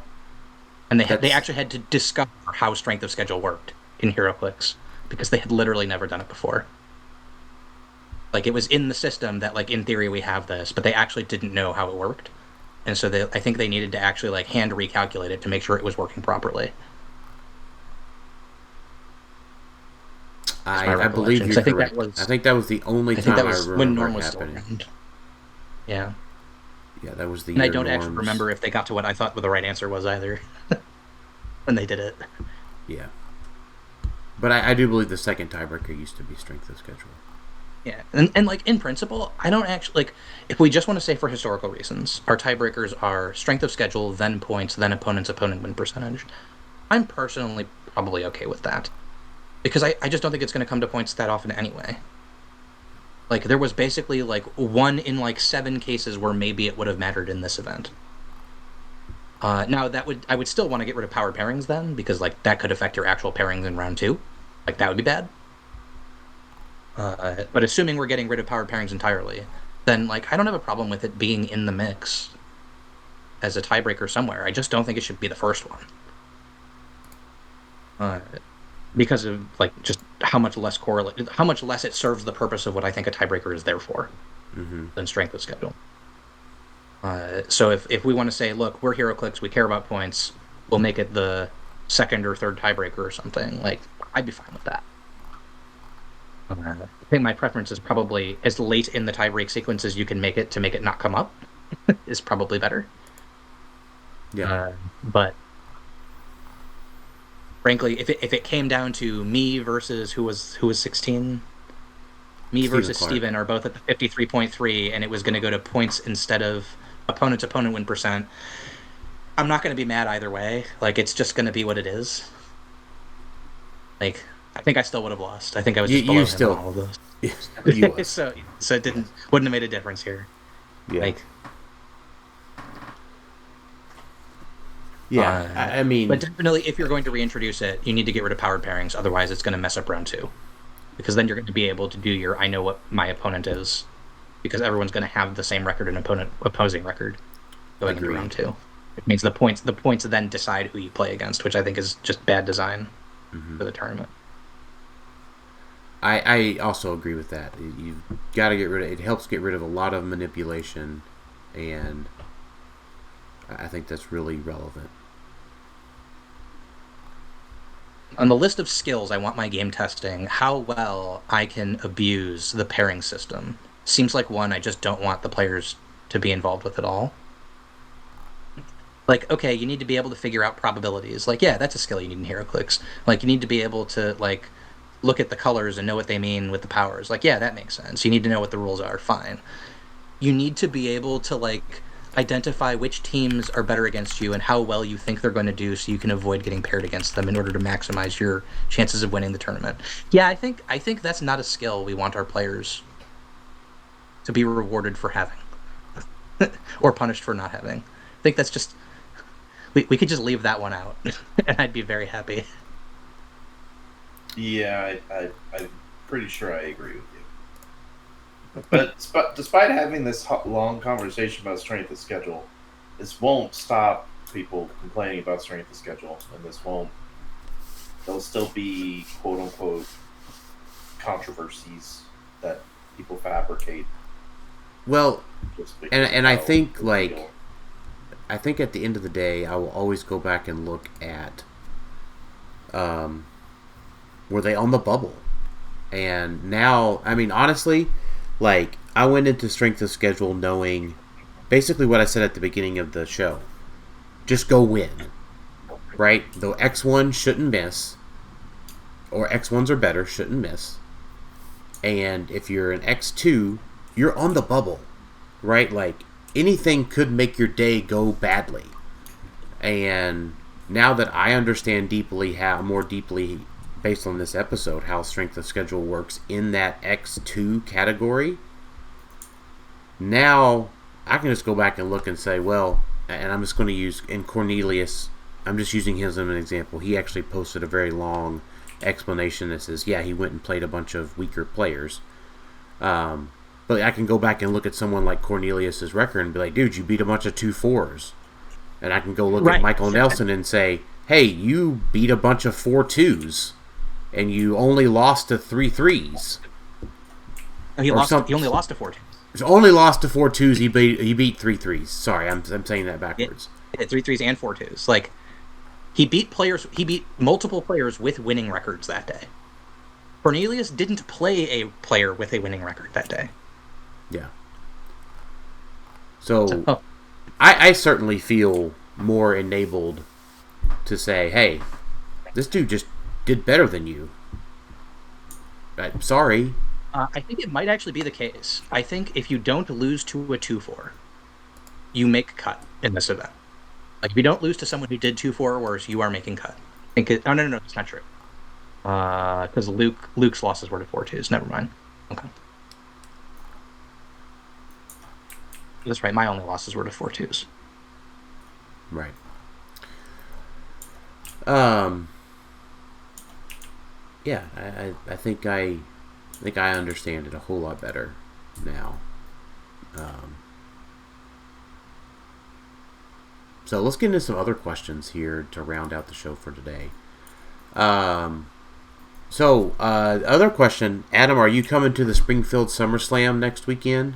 And they actually had to discover how strength of schedule worked in Heroclix because they had literally never done it before. Like, it was in the system that, like, in theory we have this, but they actually didn't know how it worked. And so I think they needed to actually, like, hand recalculate it to make sure it was working properly. I believe you're correct. I think that was the only time I remember when Norm was happening. still around. Yeah. Yeah, that was the And year I don't Norm's... actually remember if they got to what I thought the right answer was either when they did it. Yeah. But I do believe the second tiebreaker used to be strength of schedule. Yeah, and like, in principle, I don't actually, like, if we just want to say for historical reasons, our tiebreakers are strength of schedule, then points, then opponent's opponent win percentage. I'm personally probably okay with that. Because I just don't think it's going to come to points that often anyway. Like, there was basically, like, 1 in, like, 7 cases where maybe it would have mattered in this event. Now, I would still want to get rid of powered pairings then, because, like, that could affect your actual pairings in round 2. Like, that would be bad. But assuming we're getting rid of powered pairings entirely, then, like, I don't have a problem with it being in the mix as a tiebreaker somewhere. I just don't think it should be the first one. Because of, like, just how much less it serves the purpose of what I think a tiebreaker is there for than strength of schedule. So if we want to say, look, we're Heroclix, we care about points, we'll make it the second or third tiebreaker or something, like, I'd be fine with that. I think my preference is probably as late in the tiebreak sequence as you can make it to make it not come up is probably better. Yeah. But frankly, if it came down to me versus who was 16, me versus Steven are both at the 53.3, and it was going to go to points instead of opponent's opponent win percent, I'm not going to be mad either way. Like, it's just going to be what it is. Like, I think I still would have lost. I think I was just below him on all of those. so it wouldn't have made a difference here. Yeah. Like, yeah, I mean... But definitely, if you're going to reintroduce it, you need to get rid of powered pairings, otherwise it's going to mess up round 2. Because then you're going to be able to do your I know what my opponent is, because everyone's going to have the same record and opposing record going into round 2. It means the points then decide who you play against, which I think is just bad design for the tournament. I also agree with that. You've got to get rid of it. It helps get rid of a lot of manipulation, and I think that's really relevant. On the list of skills I want my game testing, how well I can abuse the pairing system seems like one I just don't want the players to be involved with at all. Like, okay, you need to be able to figure out probabilities. Like, yeah, that's a skill you need in Heroclix. Like, you need to be able to, like, look at the colors and know what they mean with the powers. Like, yeah, that makes sense. You need to know what the rules are. Fine. You need to be able to, like, identify which teams are better against you and how well you think they're going to do so you can avoid getting paired against them in order to maximize your chances of winning the tournament. Yeah, I think that's not a skill we want our players to be rewarded for having or punished for not having. I think that's just... We could just leave that one out and I'd be very happy. Yeah, I'm pretty sure I agree with you. But despite having this long conversation about strength of schedule, this won't stop people complaining about strength of schedule, and there'll still be quote-unquote controversies that people fabricate. Well, and I think, like, I think at the end of the day, I will always go back and look at, were they on the bubble? And now, I mean, honestly, like, I went into strength of schedule knowing basically what I said at the beginning of the show. Just go win. Right? Though X1 shouldn't miss, or X1s are better, shouldn't miss. And if you're an X2, you're on the bubble. Right? Like, anything could make your day go badly. And now that I understand more deeply, based on this episode, how strength of schedule works in that X2 category, now I can just go back and look and say, well, and I'm just going to use, in Cornelius, I'm just using him as an example. He actually posted a very long explanation that says, yeah, he went and played a bunch of weaker players. But I can go back and look at someone like Cornelius's record and be like, dude, you beat a bunch of 2-4s. And I can go look at Michael Nelson and say, hey, you beat a bunch of 4-2s, and you only lost to 3-3s. He only lost to 4-2s. He only lost to 4-2s. He beat 3-3s. Sorry, I'm saying that backwards. Yeah, 3-3s and 4-2s. Like, he beat multiple players with winning records that day. Cornelius didn't play a player with a winning record that day. Yeah. So I certainly feel more enabled to say, hey, this dude just did better than you. I'm sorry. I think it might actually be the case. I think if you don't lose to a 2-4, you make cut in this event. Like, if you don't lose to someone who did 2-4 or worse, you are making cut. No, it's not true. Because Luke's losses were to 4-2s. Never mind. Okay. That's right. My only losses were to 4-2s. Right. Yeah, I think I understand it a whole lot better now. So let's get into some other questions here to round out the show for today. Other question, Adam, are you coming to the Springfield SummerSlam next weekend?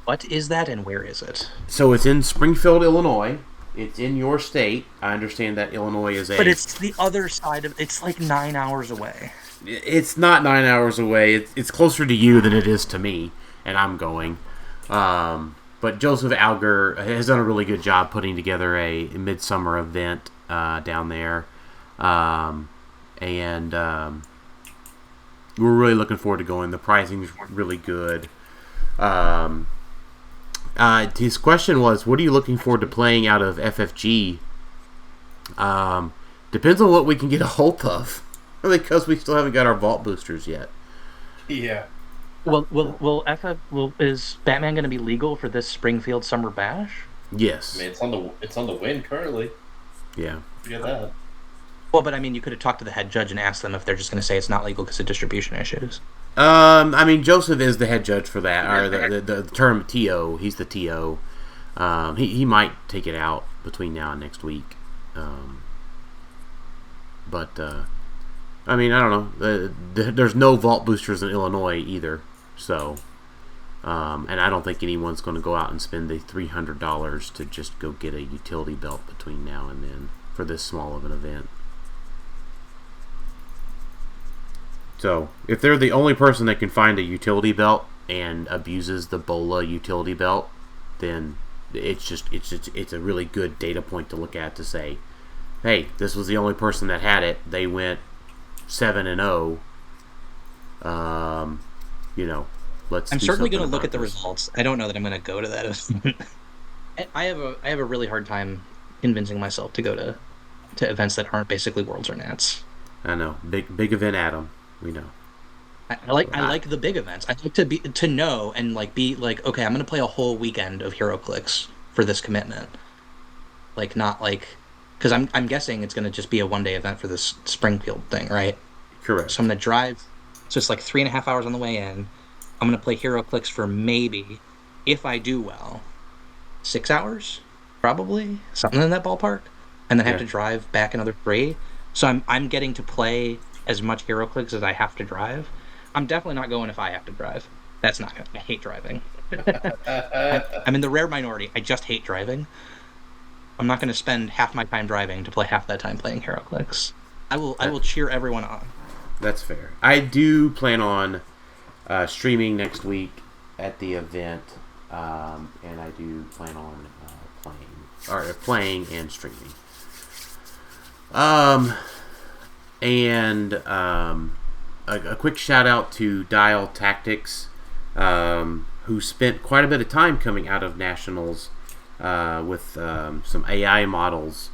What is that and where is it? So it's in Springfield, Illinois. It's in your state. I understand that Illinois is But it's the other side of... It's like 9 hours away. It's not 9 hours away. It's closer to you than it is to me, and I'm going. But Joseph Alger has done a really good job putting together a midsummer event down there. And we're really looking forward to going. The pricing's really good. His question was, what are you looking forward to playing out of FFG? Depends on what we can get a hold of, because we still haven't got our vault boosters yet. Yeah. Is Batman going to be legal for this Springfield Summer Bash? Yes. I mean, it's on the win currently. Yeah. Forget that. Well, but I mean, you could have talked to the head judge and asked them if they're just going to say it's not legal because of distribution issues. I mean, Joseph is the head judge for that, or the term TO. He's the TO. He might take it out between now and next week. But I mean, I don't know. There's no vault boosters in Illinois either, so. And I don't think anyone's going to go out and spend the $300 to just go get a utility belt between now and then for this small of an event. So, if they're the only person that can find a utility belt and abuses the BOLA utility belt, then it's a really good data point to look at to say, hey, this was the only person that had it. They went 7-0. Let's. I'm certainly going to look at the results. I don't know that I'm going to go to that event. I have a really hard time convincing myself to go to events that aren't basically Worlds or Nats. I know, big event, Adam. We know. I like the big events. I like to know and be like, okay, I'm going to play a whole weekend of Heroclix for this commitment. Like, not like, because I'm guessing it's going to just be a 1-day event for this Springfield thing, right? Correct. So I'm going to drive. So it's like 3.5 hours on the way in. I'm going to play Heroclix for maybe, if I do well, 6 hours, probably something in that ballpark, and then have to drive back another 3. So I'm getting to play as much Heroclix as I have to drive. I'm definitely not going if I have to drive. That's not good. I hate driving. I'm in the rare minority. I just hate driving. I'm not going to spend half my time driving to play half that time playing Heroclix. I will cheer everyone on. That's fair. I do plan on streaming next week at the event, and I do plan on playing and streaming. A quick shout out to Dial Tactics, who spent quite a bit of time coming out of Nationals with some AI models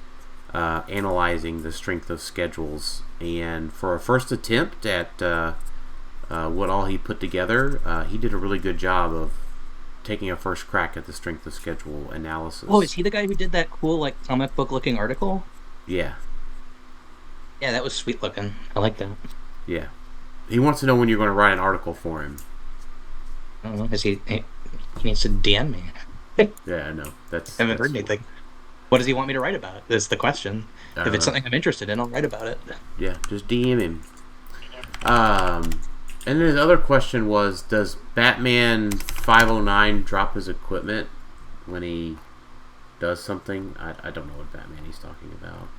analyzing the strength of schedules. And for a first attempt at what all he put together, he did a really good job of taking a first crack at the strength of schedule analysis. Oh, is he the guy who did that cool comic book looking article? Yeah. Yeah, that was sweet looking. I like that. Yeah. He wants to know when you're going to write an article for him. I don't know. He needs to DM me. Yeah, I know. That's I haven't heard anything. What does he want me to write about? Is the question. If it's something I'm interested in, I'll write about it. Yeah, just DM him. And then his other question was, does Batman 509 drop his equipment when he does something? I don't know what Batman he's talking about.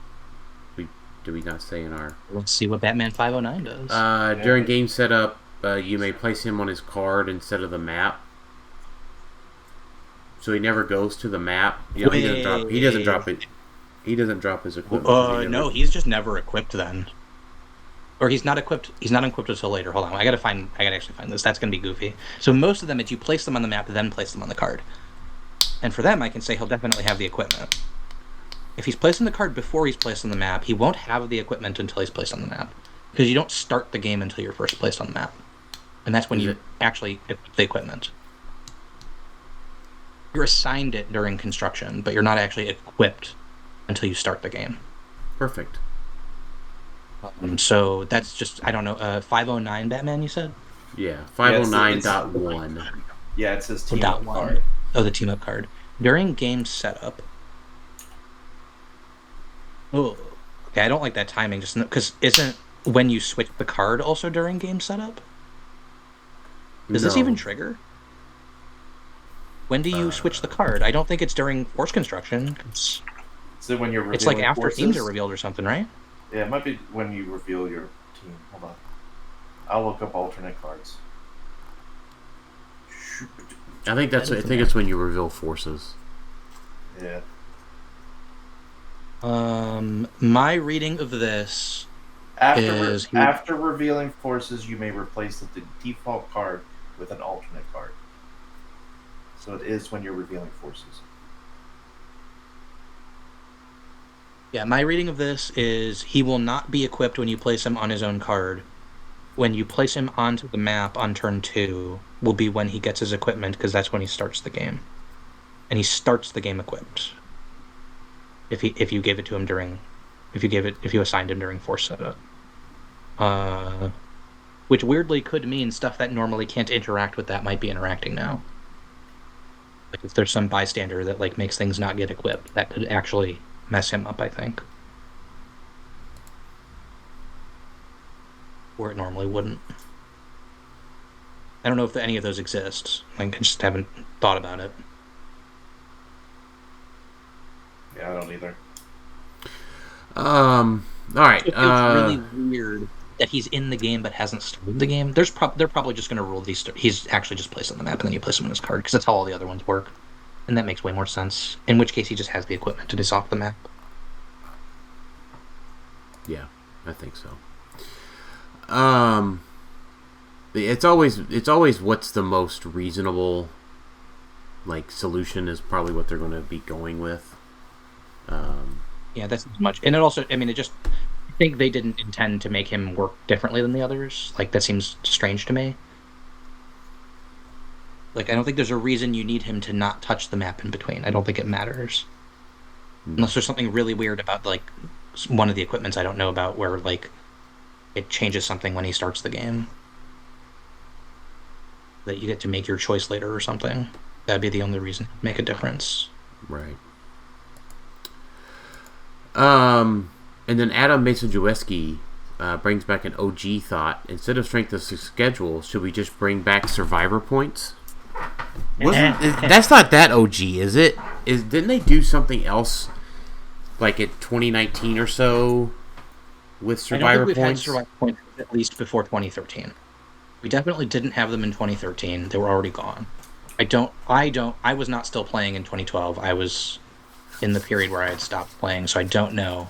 Did we not say in our... Let's see what Batman 509 does. During game setup, you may place him on his card instead of the map. So he never goes to the map. You know, he doesn't drop it. He doesn't drop his equipment. No, he's just never equipped then. Or he's not equipped. He's not equipped until later. Hold on, I gotta actually find this. That's gonna be goofy. So most of them, it's you place them on the map, then place them on the card. And for them, I can say he'll definitely have the equipment. If he's placing the card before he's placed on the map, he won't have the equipment until he's placed on the map. Because you don't start the game until you're first placed on the map. And that's when you actually equip the equipment. You're assigned it during construction, but you're not actually equipped until you start the game. Perfect. So that's just, I don't know, 509 Batman, you said? Yeah, 509.1. Yeah, it says team .1. up card. Oh, the team up card. During game setup. Oh, okay, I don't like that timing, just because isn't when you switch the card also during game setup? Does this even trigger? When do you switch the card? I don't think it's during force construction. So when you're it's like after teams are revealed or something, right? Yeah, it might be when you reveal your team. Hold on. I'll look up alternate cards. I think it's when you reveal forces. Yeah. My reading of this after revealing forces, you may replace the default card with an alternate card. So it is when you're revealing forces. Yeah, my reading of this is he will not be equipped when you place him on his own card. When you place him onto the map on turn 2 will be when he gets his equipment, because that's when he starts the game. And he starts the game equipped. If you gave it to him if you assigned him during force setup. Which weirdly could mean stuff that normally can't interact with that might be interacting now. Like if there's some bystander that like makes things not get equipped, that could actually mess him up, I think. Where it normally wouldn't. I don't know if any of those exist. I just haven't thought about it. Yeah, I don't either. All right. It's really weird that he's in the game but hasn't started the game. They're probably just going to rule he's actually just placed on the map and then you place him on his card, because that's how all the other ones work. And that makes way more sense. In which case he just has the equipment and is off the map. Yeah, I think so. It's always what's the most reasonable solution is probably what they're going to be going with. Yeah, that's much. And it also, I think they didn't intend to make him work differently than the others. That seems strange to me. I don't think there's a reason you need him to not touch the map in between. I don't think it matters. Unless there's something really weird about, one of the equipments I don't know about where, it changes something when he starts the game. That you get to make your choice later or something. That'd be the only reason to make a difference. Right. And then Adam Mason-Jewski brings back an OG thought. Instead of strength of schedule, should we just bring back survivor points? That's not that OG, is it? Didn't they do something else at 2019 or so with survivor points? I don't think we've had survivor points at least before 2013. We definitely didn't have them in 2013. They were already gone. I was not still playing in 2012. I was in the period where I had stopped playing, so I don't know.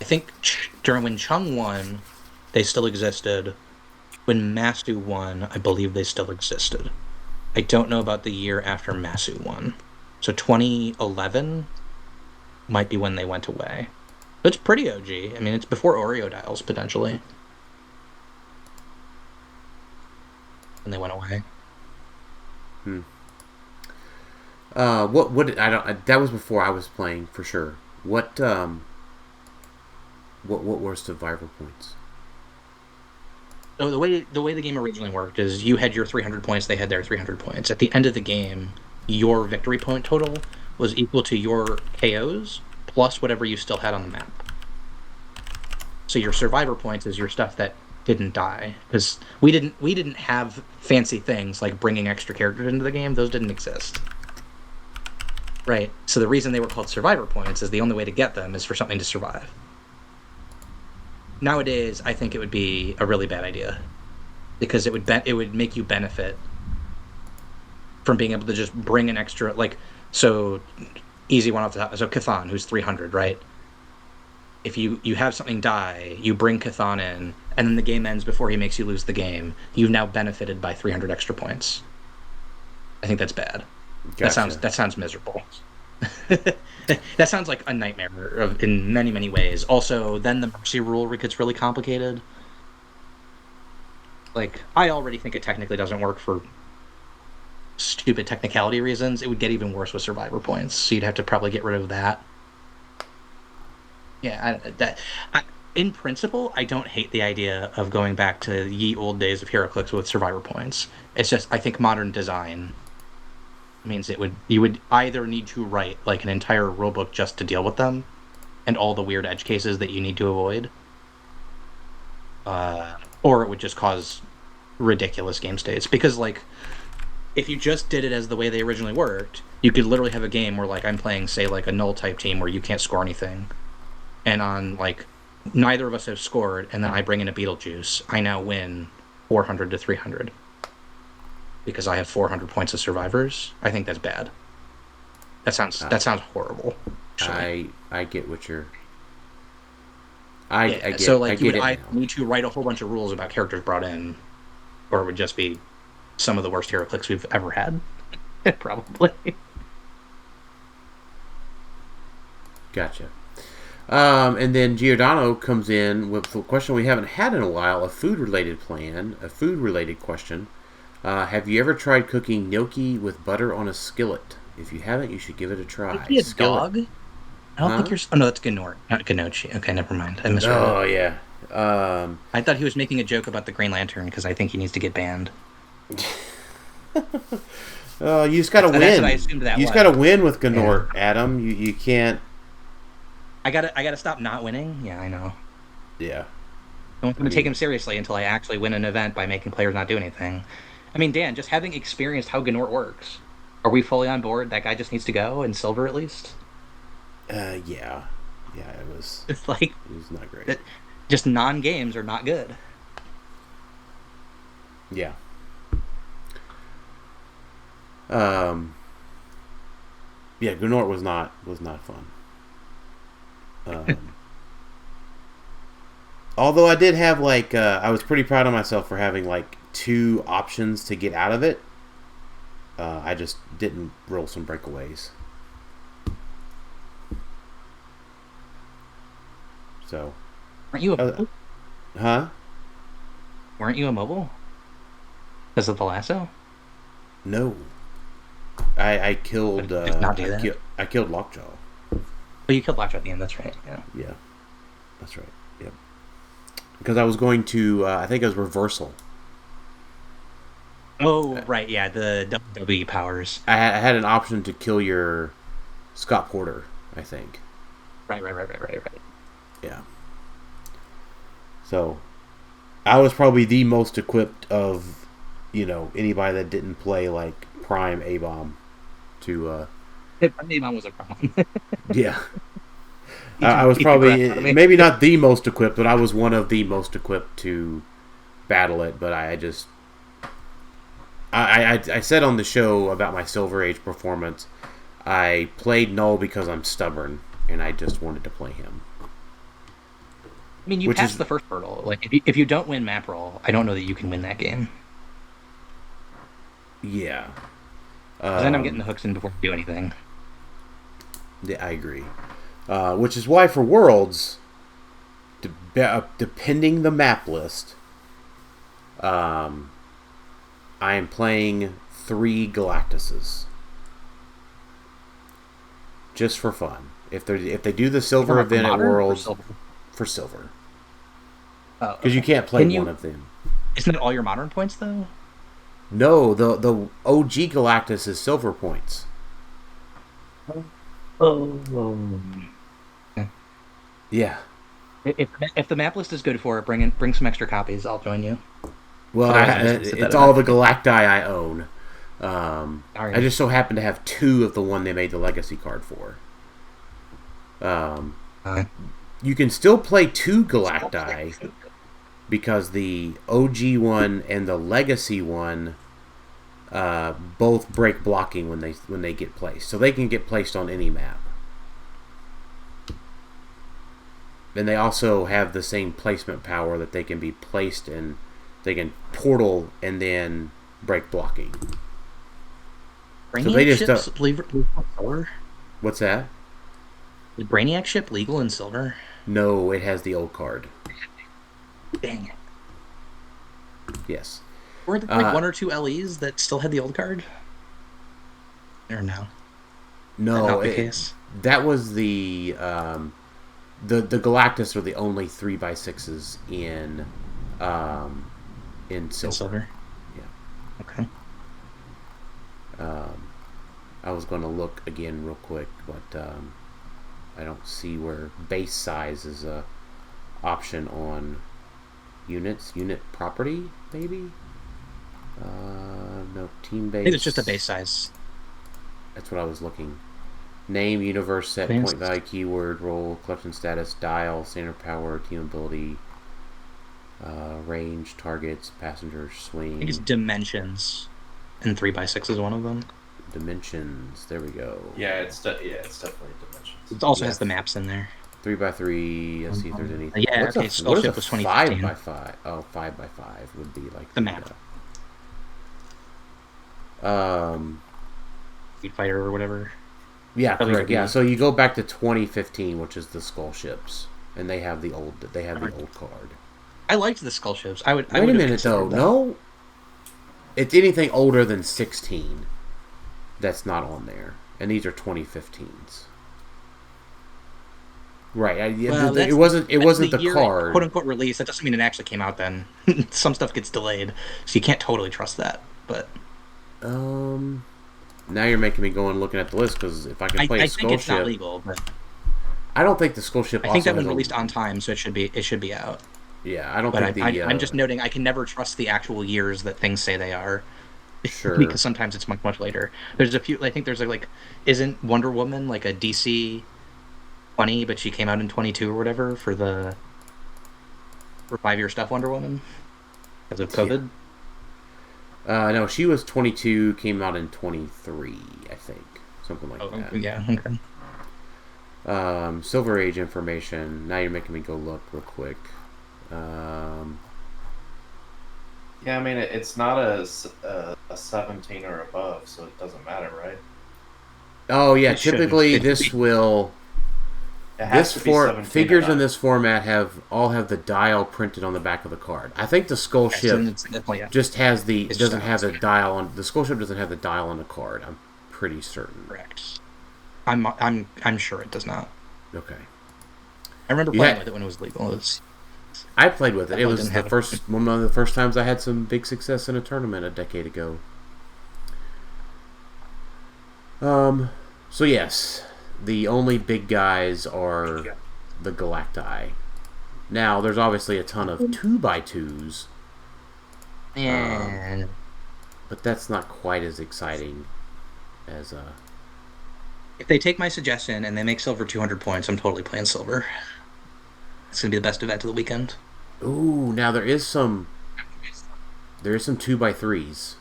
I think during when Chung won, they still existed. When Masu won, I believe they still existed. I don't know about the year after Masu won. So 2011 might be when they went away. But it's pretty OG. It's before Oreo Dials, potentially. And they went away. What I don't. That was before I was playing for sure. What What were survivor points? So the way the game originally worked is you had your 300 points, they had their 300 points. At the end of the game, your victory point total was equal to your KOs plus whatever you still had on the map. So your survivor points is your stuff that didn't die, because we didn't have fancy things like bringing extra characters into the game. Those didn't exist. Right. So the reason they were called survivor points is the only way to get them is for something to survive. Nowadays, I think it would be a really bad idea, because it would make you benefit from being able to just bring an extra, like, so easy one off the top. So Cathan, who's 300, right? If you have something die, you bring Cathan in, and then the game ends before he makes you lose the game. You've now benefited by 300 extra points. I think that's bad. Gotcha. That sounds miserable. That sounds like a nightmare in many, many ways. Also, then the mercy rule gets really complicated. Like, I already think it technically doesn't work for stupid technicality reasons. It would get even worse with survivor points, so you'd have to probably get rid of that. Yeah, in principle, I don't hate the idea of going back to ye old days of Heroclix with survivor points. It's just, I think modern design means you would either need to write like an entire rulebook just to deal with them and all the weird edge cases that you need to avoid, or it would just cause ridiculous game states. Because, like, if you just did it as the way they originally worked, you could literally have a game where, like, I'm playing, say, like a null type team where you can't score anything, and on, like, neither of us have scored, and then I bring in a Beetlejuice, I now win 400 to 300 because I have 400 points of survivors. I think that's bad. That sounds horrible. Actually. I get what you're. So, like, you would either need to write a whole bunch of rules about characters brought in, or it would just be some of the worst HeroClix we've ever had. Probably. Gotcha. And then Giordano comes in with a question we haven't had in a while, a food-related question. Have you ever tried cooking gnocchi with butter on a skillet? If you haven't, you should give it a try. Is he a dog? I don't think you're... Oh, no, that's Gnort, not Gnocchi. Okay, never mind. I misread it. Oh, yeah. I thought he was making a joke about the Green Lantern, because I think he needs to get banned. You just gotta win. That's what I assumed that you just gotta win with Gnort, Adam. You can't... I gotta stop not winning? Yeah, I know. Yeah. I want them to take him seriously until I actually win an event by making players not do anything. I mean, Dan, just having experienced how Gnort works, are we fully on board? That guy just needs to go, in silver at least? Yeah. Yeah, it was... It's like... It was not great. Just non-games are not good. Yeah. Yeah, Gnort was not fun. Although I did have, like, I was pretty proud of myself for having, like, 2 options to get out of it. I just didn't roll some breakaways. So. Weren't you a mobile? Huh? Weren't you a mobile? Because of the lasso? No. I killed... not do that? I killed Lockjaw. Oh, you killed Lockjaw at the end, that's right. Yeah. That's right. Yep. Because I was going to... I think it was Reversal. Oh, right, yeah, the WWE powers. I had an option to kill your Scott Porter, I think. Right. Yeah. So, I was probably the most equipped of, anybody that didn't play, like, Prime A-Bomb to... A-Bomb was a problem. Yeah. I was probably, maybe not the most equipped, but I was one of the most equipped to battle it, but I just... I said on the show about my Silver Age performance, I played Null because I'm stubborn, and I just wanted to play him. I mean, you passed the first hurdle. Like, if you don't win map roll, I don't know that you can win that game. Yeah. Then I'm getting the hooks in before you do anything. Yeah, I agree. Which is why for Worlds, depending the map list, I am playing 3 Galactuses. Just for fun. If they do the silver event at Worlds... for silver. Oh, Because you can't play one of them. Isn't it all your modern points, though? No, the OG Galactus is silver points. Yeah. If the map list is good for it, bring some extra copies. I'll join you. Well, it's all the Galacti I own. I just so happen to have 2 of the one they made the Legacy card for. You can still play 2 Galacti because the OG one and the Legacy one both break blocking when they get placed, so they can get placed on any map. And they also have the same placement power that they can be placed in. They can portal and then break blocking. Brainiac so they just ships legal in silver? What's that? Is Brainiac ship legal in silver? No, it has the old card. Dang it. Yes. Were there like 1 or 2 LEs that still had the old card? Or no? No, not the case. That was the Galactus are the only 3x6s in silver. In silver? Yeah. Okay. I was going to look again real quick, but I don't see where base size is a option on units. Unit property, maybe? No, team base. I think it's just a base size. That's what I was looking. Name, universe, set, point value, keyword, role, collection status, dial, standard power, team ability, range, targets, passengers, swing. I think it's dimensions, and 3x6 is one of them. Dimensions. There we go. Yeah, it's definitely dimensions. It also has the maps in there. 3x3. Let's see if there's anything. Yeah, What's okay. Skullship was 2015. 5x5. Oh, 5x5 would be like the map. Street Fighter or whatever. Yeah, correct. Yeah, so you go back to 2015, which is the Skull ships, and they have the old card. I liked the Skull ships. Wait a minute though. That. No, it's anything older than 16 that's not on there, and these are 2015s. Right. It wasn't the card. Quote unquote release. That doesn't mean it actually came out then. Some stuff gets delayed, so you can't totally trust that. But now you're making me go and looking at the list because if I can play a Skull think it's ship, not legal. But I don't think the Skull ship. I think that one released on time, so it should be out. Yeah, I don't but think I'm just noting I can never trust the actual years that things say they are. Sure. Because sometimes it's much later. There's a few. I think there's like isn't Wonder Woman like a DC 20, but she came out in 22 or whatever for 5-year stuff Wonder Woman because of COVID. Yeah. No, she was 22, came out in 23, I think. Something like that. Yeah, okay. Silver Age information. Now you're making me go look real quick. Yeah, I mean, it's not a 17 or above, so it doesn't matter, right? Oh, yeah, typically this will... figures in this format all have the dial printed on the back of the card. I think the Skull ship just has doesn't have the dial on the Skull ship doesn't have the dial on the card. I'm pretty certain. Correct. I'm sure it does not. Okay. I remember playing with it when it was legal. I played with it. It was one of the first times I had some big success in a tournament a decade ago. So yes. The only big guys are the Galacti. Now, there's obviously a ton of 2x2s. But that's not quite as exciting as... If they take my suggestion and they make silver 200 points, I'm totally playing silver. It's going to be the best event of the weekend. Ooh, now there is some 2x3s.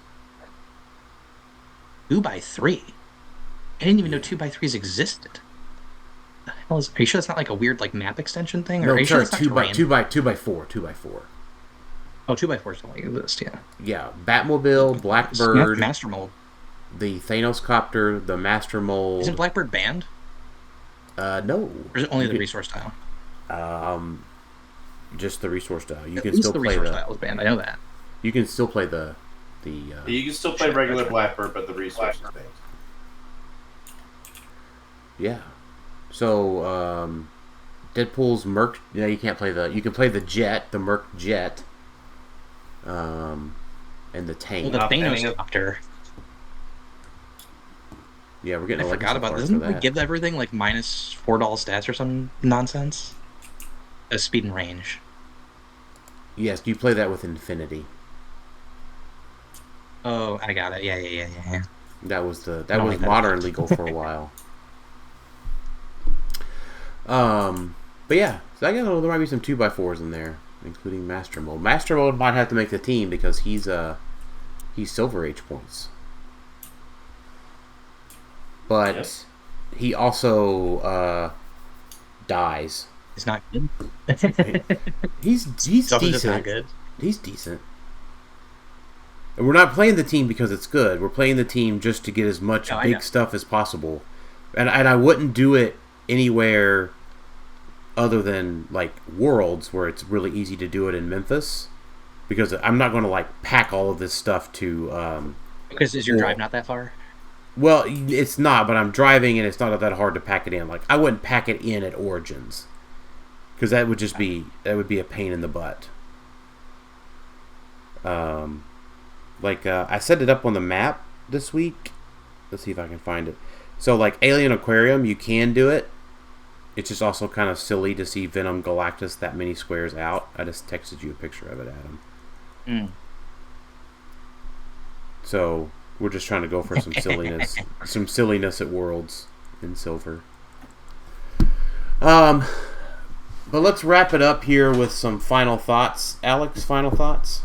2x3? I didn't even know 2x3s existed. Are you sure that's not like a weird like map extension thing? Or no, are you sorry, sure 2x4. Oh, 2x4s don't exist, yeah. Yeah, Batmobile, Blackbird, Master Mold, the THANOS copter, the Master Mold. Isn't Blackbird banned? No. Or is it only the resource tile? Just the resource tile. You can At least still the play resource tile is banned. I know that. You can still play the. You can still play regular Blackbird, but the resource is banned. Yeah. So, Deadpool's Merc. Yeah, you can't play the. You can play the jet, the Merc jet, and the tank. Well, the Thanos Doctor. Yeah, we're getting. I forgot about this. Doesn't it give everything like minus $4 stats or some nonsense? Speed and range. Yes, you play that with Infinity. Oh, I got it. Yeah. That was modern legal for a while. But yeah, so I guess there might be some 2x4s in there, including Master Mode. Master Mode might have to make the team because he's Silver Age points. But he also dies. He's not good. he's decent. Not good. He's decent. And we're not playing the team because it's good. We're playing the team just to get as much big stuff as possible. And I wouldn't do it anywhere other than like Worlds, where it's really easy to do it in Memphis, because I'm not going to like pack all of this stuff to. Because is your drive not that far? Well, it's not, but I'm driving and it's not that hard to pack it in. Like I wouldn't pack it in at Origins, because that would be a pain in the butt. I set it up on the map this week. Let's see if I can find it. So like Alien Aquarium, you can do it. It's just also kind of silly to see Venom Galactus that many squares out. I just texted you a picture of it, Adam. So we're just trying to go for some silliness at Worlds in Silver. But let's wrap it up here with some final thoughts. Alex, final thoughts?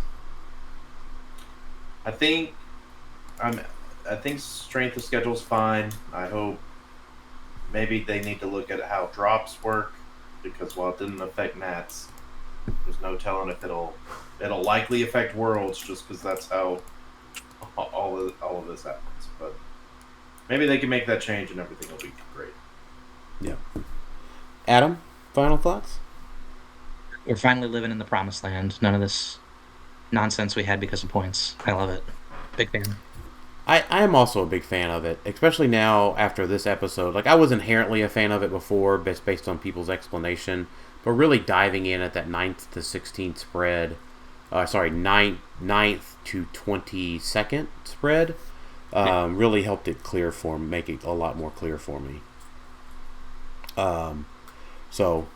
I think strength of schedule's fine. I hope maybe they need to look at how drops work, because while it didn't affect Nats, there's no telling if it'll likely affect Worlds, just because that's how all of this happens. But maybe they can make that change and everything will be great. Yeah. Adam, final thoughts? We're finally living in the promised land. None of this nonsense we had because of points. I love it. Big fan. I am also a big fan of it, especially now after this episode. Like, I was inherently a fan of it before, based on people's explanation, but really diving in at that 9th to 16th spread, 9th to 22nd spread, really helped it make it a lot more clear for me. So,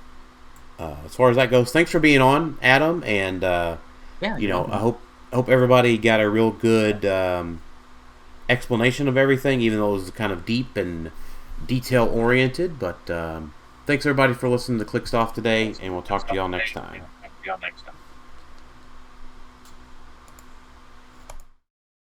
as far as that goes, thanks for being on, Adam, and I hope everybody got a real good explanation of everything, even though it was kind of deep and detail oriented. But thanks everybody for listening to Clixed Off today, and we'll talk to y'all next time.